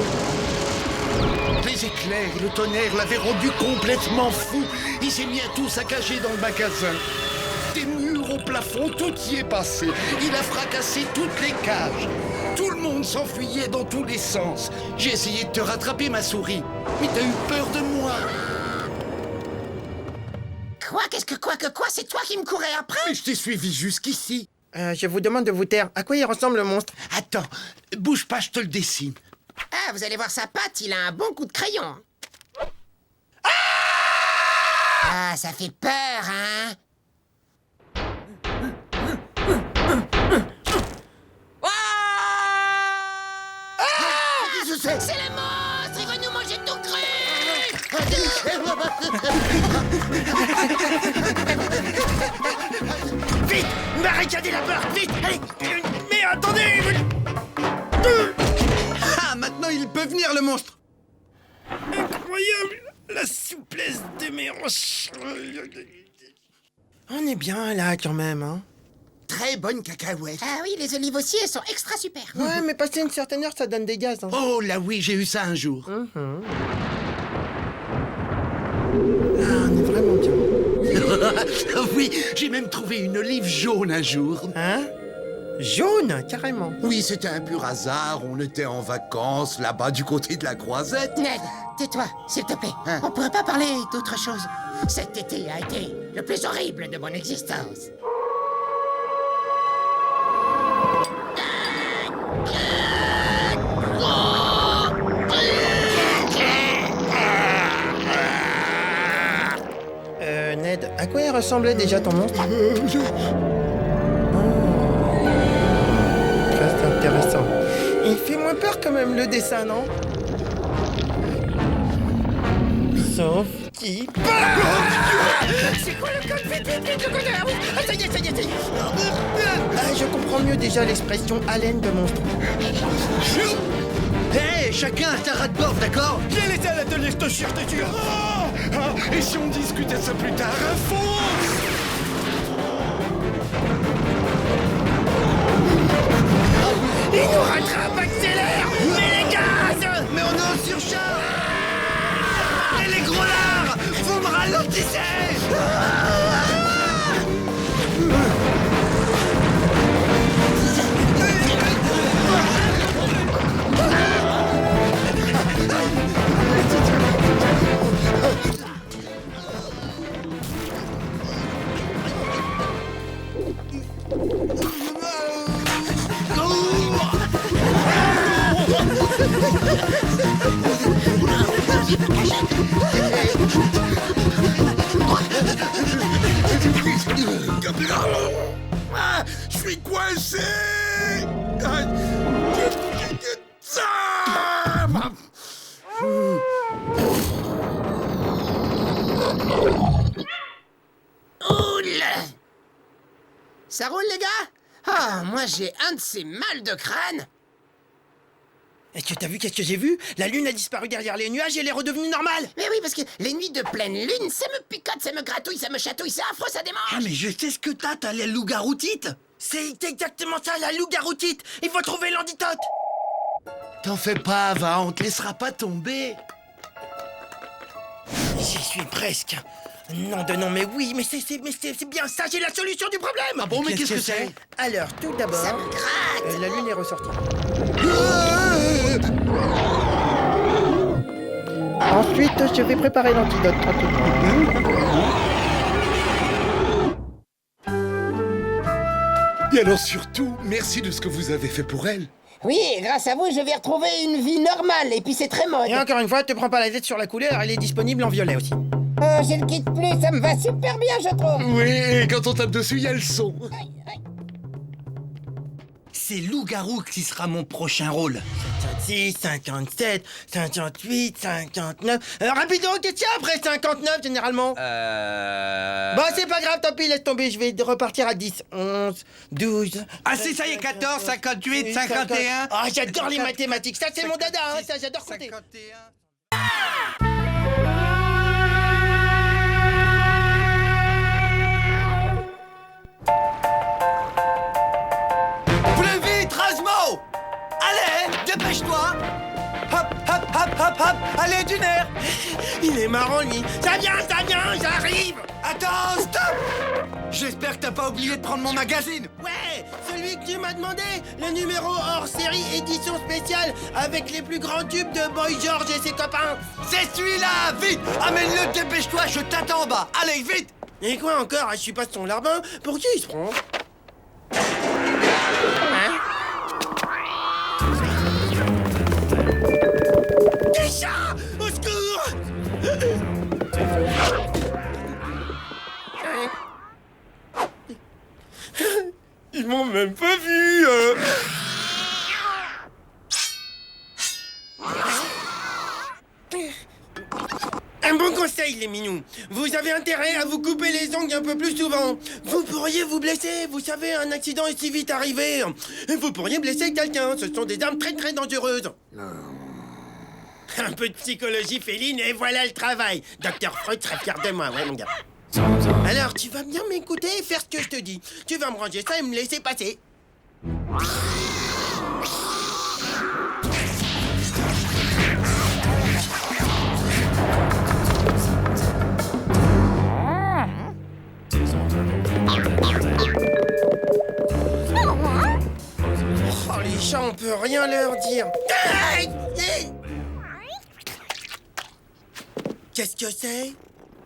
Les éclairs et le tonnerre l'avaient rendu complètement fou. Il s'est mis à tout saccager dans le magasin. Des murs au plafond, tout y est passé. Il a fracassé toutes les cages. Tout le monde s'enfuyait dans tous les sens. J'ai essayé de te rattraper, ma souris, mais t'as eu peur de moi. Quoi? C'est toi qui me courais après? Mais je t'ai suivi jusqu'ici. Je vous demande de vous taire. À quoi il ressemble le monstre? Attends, bouge pas, je te le dessine. Ah, vous allez voir sa patte, il a un bon coup de crayon. Ah, ça fait peur, hein? C'est le monstre! Il va nous manger tout cru! Vite! Barricadez la porte! Vite! Allez! Mais attendez! Ah, maintenant il peut venir le monstre. Incroyable! La souplesse de mes hanches! On est bien là quand même, hein? Très bonne cacahuète. Ah oui, les olives aussi, elles sont extra super. Ouais, mais passer une certaine heure, ça donne des gaz. Hein. Oh là oui, j'ai eu ça un jour. Ah, on est vraiment bien. Oui, j'ai même trouvé une olive jaune un jour. Hein? Jaune, carrément. Oui, c'était un pur hasard. On était en vacances là-bas du côté de la Croisette. Ned, tais-toi, s'il te plaît. Hein? On pourrait pas parler d'autre chose. Cet été a été le plus horrible de mon existence. Ned, à quoi il ressemblait déjà ton monstre? Ça, c'est intéressant. Il fait moins peur quand même, le dessin, non? Sauf qu'il... C'est quoi le code? Vite, le code! Ah, ça y est! Ah, je comprends mieux déjà l'expression haleine de monstre. Hé, chacun a sa rate-bord, d'accord? J'ai laissé à l'atelier, je te jure. Et si on discutait ça plus tard, fonce! Il nous rattrape, accélère! Mais les gaz! Mais on est en surcharge! Et les gros lards! Vous me ralentissez! Ah, suis coincé. Oula! Ça roule, les gars? Ah, moi j'ai un de ces mal de crâne. Est-ce que t'as vu qu'est-ce que j'ai vu? La lune a disparu derrière les nuages et elle est redevenue normale. Mais oui, parce que les nuits de pleine lune, ça me picote, ça me gratouille, ça me chatouille, c'est affreux, ça démange. Ah mais je sais ce que t'as la loup-garoutite. C'est exactement ça, la loup-garoutite. Il faut trouver l'antidote. T'en fais pas, va, on te laissera pas tomber. J'y suis presque. Non de non, mais oui, mais c'est bien ça, j'ai la solution du problème. Ah bon, mais qu'est-ce que c'est? Alors, tout d'abord, Ça me gratte. la lune est ressortie. Ensuite, je vais préparer l'antidote tranquillement. Et alors surtout, merci de ce que vous avez fait pour elle. Oui, grâce à vous, je vais retrouver une vie normale, et puis c'est très mode. Et encore une fois, te prends pas la tête sur la couleur, elle est disponible en violet aussi. Je le quitte plus, ça me va super bien, je trouve. Oui, et quand on tape dessus, il y a le son. C'est loup-garou qui sera mon prochain rôle. 56, 57, 58, 59... rapido, qu'est-ce qu'il y a après 59, généralement? Bon, c'est pas grave, tant pis, laisse tomber, je vais repartir à 10, 11, 12... Ah si, ça y est, 14, 58, 51... Ah, j'adore les mathématiques, ça c'est mon dada, hein, ça j'adore compter. 51... Plus vite, Rasmo! Allez, dépêche-toi! Hop, hop, hop, hop, hop! Allez, du nerf! Il est marrant, lui. Ça vient, j'arrive. Attends, stop! J'espère que t'as pas oublié de prendre mon magazine! Ouais, celui que tu m'as demandé, le numéro hors série édition spéciale avec les plus grands tubes de Boy George et ses copains. C'est celui-là! Vite! Amène-le, dépêche-toi, je t'attends en bas! Allez, vite! Et quoi encore? Je suis pas son larbin. Pour qui il se prend? Des chats! Au secours! Ils m'ont même pas vu! Un bon conseil, les minous. Vous avez intérêt à vous couper les ongles un peu plus souvent. Vous pourriez vous blesser. Vous savez, un accident est si vite arrivé. Et vous pourriez blesser quelqu'un. Ce sont des armes très très dangereuses. Un peu de psychologie féline et voilà le travail. Docteur Freud serait fier de moi, ouais, mon gars. Alors, tu vas bien m'écouter et faire ce que je te dis. Tu vas me ranger ça et me laisser passer. Oh, les chats, on peut rien leur dire. Qu'est-ce que c'est?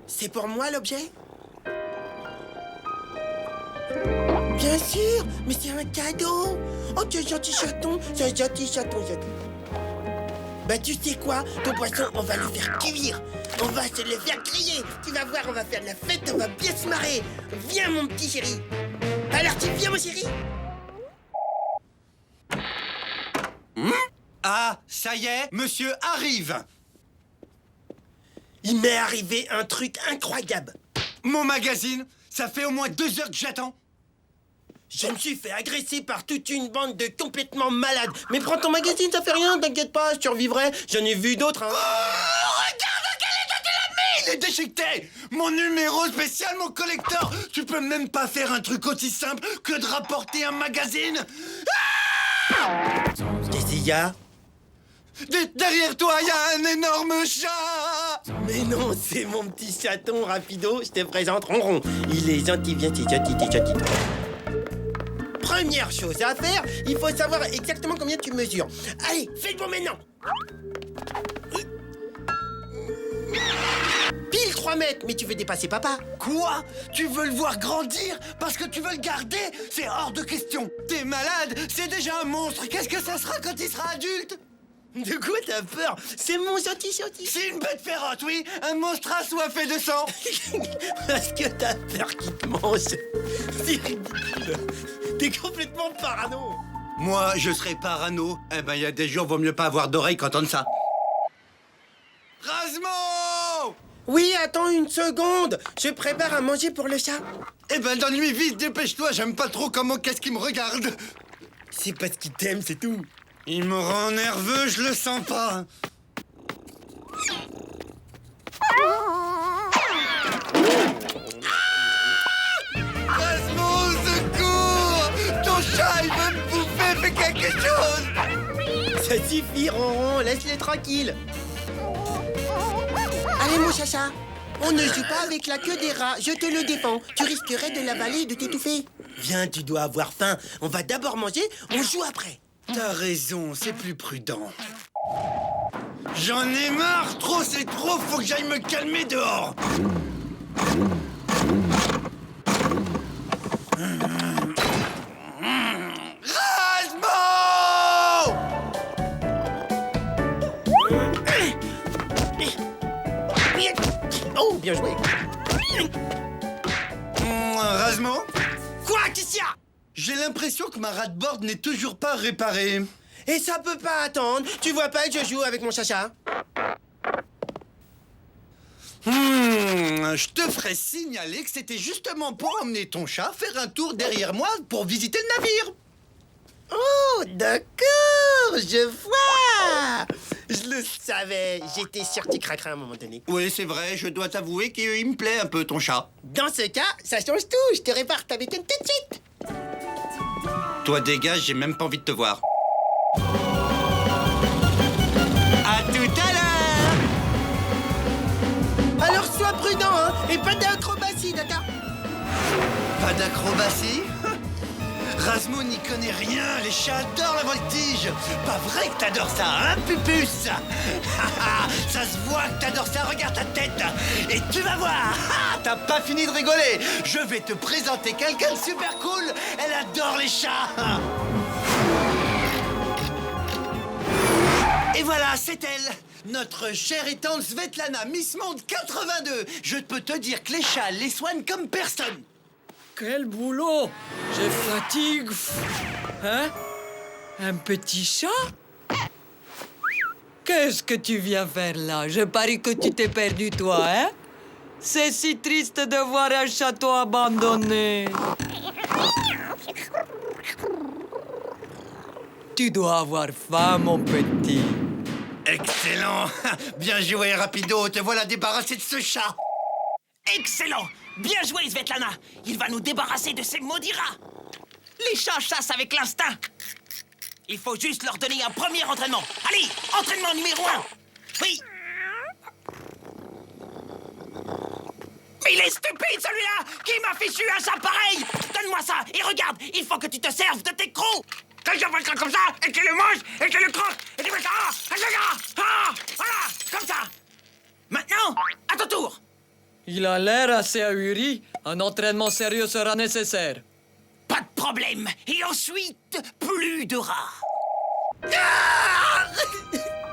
C'est pour moi, l'objet? Bien sûr, mais c'est un cadeau. Oh, tu es gentil chaton, c'est un gentil chaton, gentil. Bah, tu sais quoi? Ton poisson, on va le faire cuire. On va se le faire griller. Tu vas voir, on va faire la fête, on va bien se marrer. Viens, mon petit chéri. Alors, tu viens, mon chéri? Ah, ça y est, monsieur arrive! Il m'est arrivé un truc incroyable. Mon magazine, ça fait au moins 2 heures que j'attends. Je me suis fait agresser par toute une bande de complètement malades. Mais prends ton magazine, ça fait rien, t'inquiète pas, je survivrai. J'en ai vu d'autres, hein. Oh, regarde dans quel état tu l'as mis! Il est déchiqueté! Mon numéro spécial, mon collector! Tu peux même pas faire un truc aussi simple que de rapporter un magazine? Qu'est-ce qu'il y a? Derrière toi, il y a un énorme chat! Mais non, c'est mon petit chaton rapido, je te présente Ronron. Il est gentil, viens, t'es gentil, t'es gentil. Première chose à faire, il faut savoir exactement combien tu mesures. Allez, fais le bon maintenant. Pile 3 mètres, mais tu veux dépasser papa. Quoi? Tu veux le voir grandir parce que tu veux le garder? C'est hors de question. T'es malade? C'est déjà un monstre. Qu'est-ce que ça sera quand il sera adulte? De quoi t'as peur? C'est mon gentil. C'est une bête féroce, oui. Un monstre assoiffé de sang. Parce que t'as peur qu'il te mange. C'est ridicule. T'es complètement parano. Moi, je serais parano. Eh ben, il y a des jours, vaut mieux pas avoir d'oreilles quand on ça. Rasmo! Oui, attends une seconde. Je prépare à manger pour le chat. Eh ben, donne-lui vite, dépêche-toi. J'aime pas trop comment qu'est-ce qu'il me regarde. C'est parce qu'il t'aime, c'est tout. Il me rend nerveux, je le sens pas. Rasmo, secours! Ton chat, il veut me bouffer, fais quelque chose! Ça suffit, Ronron, laisse-les tranquilles. Allez, mon chacha, on ne joue pas avec la queue des rats, je te le défends. Tu risquerais de l'avaler et de t'étouffer. Viens, tu dois avoir faim. On va d'abord manger, on joue après. T'as raison, c'est plus prudent. J'en ai marre, trop c'est trop, faut que j'aille me calmer dehors. Rasmo! Oh, bien joué. Rasmo? Quoi, qu'est-ce qu'il y a? J'ai l'impression que ma rat-board n'est toujours pas réparée. Et ça peut pas attendre. Tu vois pas que je joue avec mon chacha? Je te ferais signaler que c'était justement pour emmener ton chat faire un tour derrière moi pour visiter le navire. Oh, d'accord, je vois. Je le savais. J'étais sûr que tu craquerais à un moment donné. Oui, c'est vrai, je dois t'avouer qu'il me plaît un peu ton chat. Dans ce cas, ça change tout. Je te répare ta bétaine tout de suite. Toi dégage, j'ai même pas envie de te voir. À tout à l'heure! Alors sois prudent, hein, et pas d'acrobatie, d'accord? Pas d'acrobatie? Rasmo n'y connaît rien, les chats adorent la voltige. Pas vrai que t'adores ça, hein, Pupus? Ça se voit que t'adores ça, regarde ta tête. Et tu vas voir, t'as pas fini de rigoler. Je vais te présenter quelqu'un de super cool. Elle adore les chats. Et voilà, c'est elle, notre chère et tante Svetlana, Miss Monde 82. Je peux te dire que les chats les soignent comme personne. Quel boulot! Je fatigue. Hein? Un petit chat? Qu'est-ce que tu viens faire là? Je parie que tu t'es perdu, toi, hein? C'est si triste de voir un château abandonné. Tu dois avoir faim, mon petit. Excellent. Bien joué, Rapido. Te voilà débarrassé de ce chat. Excellent! Bien joué, Svetlana! Il va nous débarrasser de ces maudits rats! Les chats chassent avec l'instinct! Il faut juste leur donner un premier entraînement! Allez, entraînement numéro 1! Oui! Mais il est stupide, celui-là! Qui m'a fichu un chat pareil? Donne-moi ça et regarde, il faut que tu te serves de tes crocs! Que je fasse comme ça, et que le mange, et que le croque, et tu fais ça! Voilà, comme ça! Maintenant, à ton tour! Il a l'air assez ahuri. Un entraînement sérieux sera nécessaire. Pas de problème. Et ensuite, plus de rats.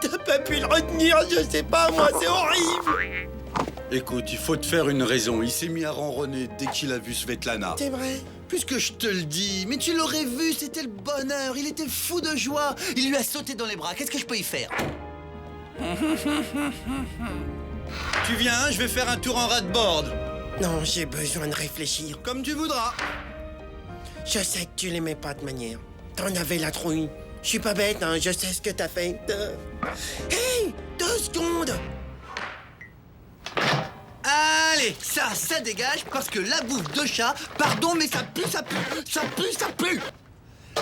T'as pas pu le retenir, je sais pas, moi, c'est horrible. Écoute, il faut te faire une raison. Il s'est mis à ronronner dès qu'il a vu Svetlana. C'est vrai. Puisque je te le dis, mais tu l'aurais vu, c'était le bonheur. Il était fou de joie. Il lui a sauté dans les bras. Qu'est-ce que je peux y faire? Tu viens, je vais faire un tour en rat-board. Non, j'ai besoin de réfléchir. Comme tu voudras. Je sais que tu l'aimais pas de manière. T'en avais la trouille. Je suis pas bête, hein, je sais ce que t'as fait. Hey, 2 secondes. Allez, ça dégage parce que la bouffe de chat, pardon, mais ça pue, ça pue, ça pue, ça pue.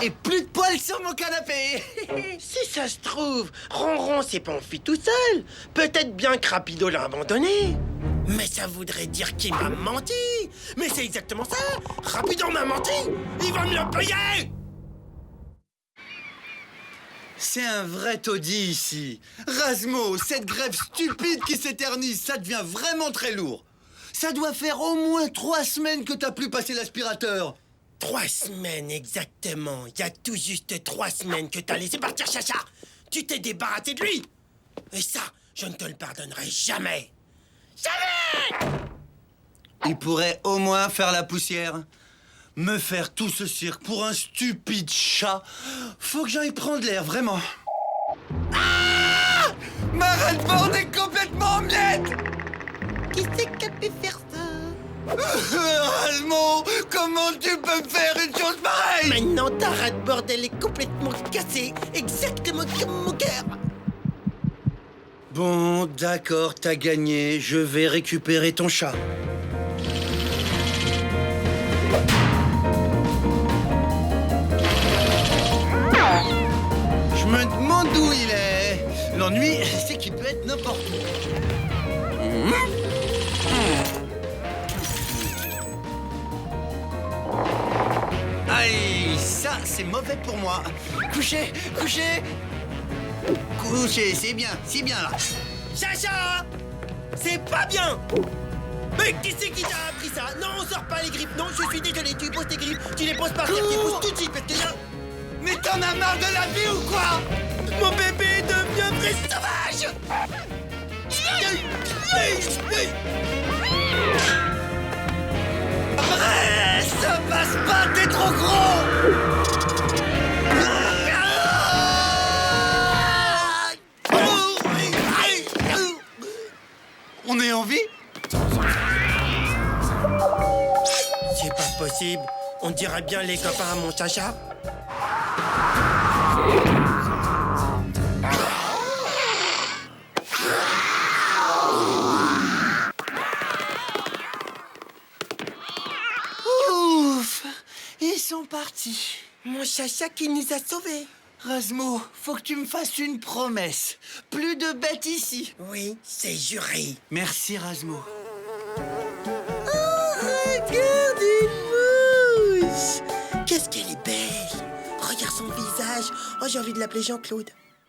Et plus de poils sur mon canapé. Si ça se trouve, Ronron s'est pas enfui tout seul. Peut-être bien que Rapido l'a abandonné. Mais ça voudrait dire qu'il m'a menti. Mais c'est exactement ça. Rapido m'a menti. Il va me le payer. C'est un vrai taudis ici. Rasmo, cette grève stupide qui s'éternise, ça devient vraiment très lourd. Ça doit faire au moins 3 semaines que t'as plus passé l'aspirateur. 3 semaines exactement. Il y a tout juste 3 semaines que t'as laissé partir Chacha. Tu t'es débarrassé de lui. Et ça, je ne te le pardonnerai jamais. Jamais! Il pourrait au moins faire la poussière. Me faire tout ce cirque pour un stupide chat. Faut que j'aille prendre l'air, vraiment. Ah! Ma Redboard est complètement en miettes! Qui c'est qui a pu faire ça? Rasmo, comment tu peux me faire une chose pareille? Maintenant, ta Redboard, elle est complètement cassée. Exactement comme mon cœur. Bon, d'accord, t'as gagné. Je vais récupérer ton chat. Je me demande où il est. L'ennui, c'est qu'il peut être n'importe où. Aïe, ça, c'est mauvais pour moi. Couchez, couchez. Couchez, c'est bien là. Chacha! C'est pas bien! Mais qui c'est qui t'a appris ça? Non, on sort pas les griffes. Non, je suis désolé, tu poses tes griffes. Tu les poses par terre, tu les poses tout de suite parce que là... Mais t'en as marre de la vie ou quoi? Mon bébé devient vrai sauvage! Après, ça passe pas, t'es trop gros! On est en vie? C'est pas possible. On dirait bien les copains à mon chacha. Ouf! Ils sont partis. Mon chacha qui nous a sauvés. Rasmo, faut que tu me fasses une promesse. Plus de bêtes ici. Oui, c'est juré. Merci, Rasmo. Regarde une mouche! Qu'est-ce qu'elle est belle! Regarde son visage! Oh, j'ai envie de l'appeler Jean-Claude.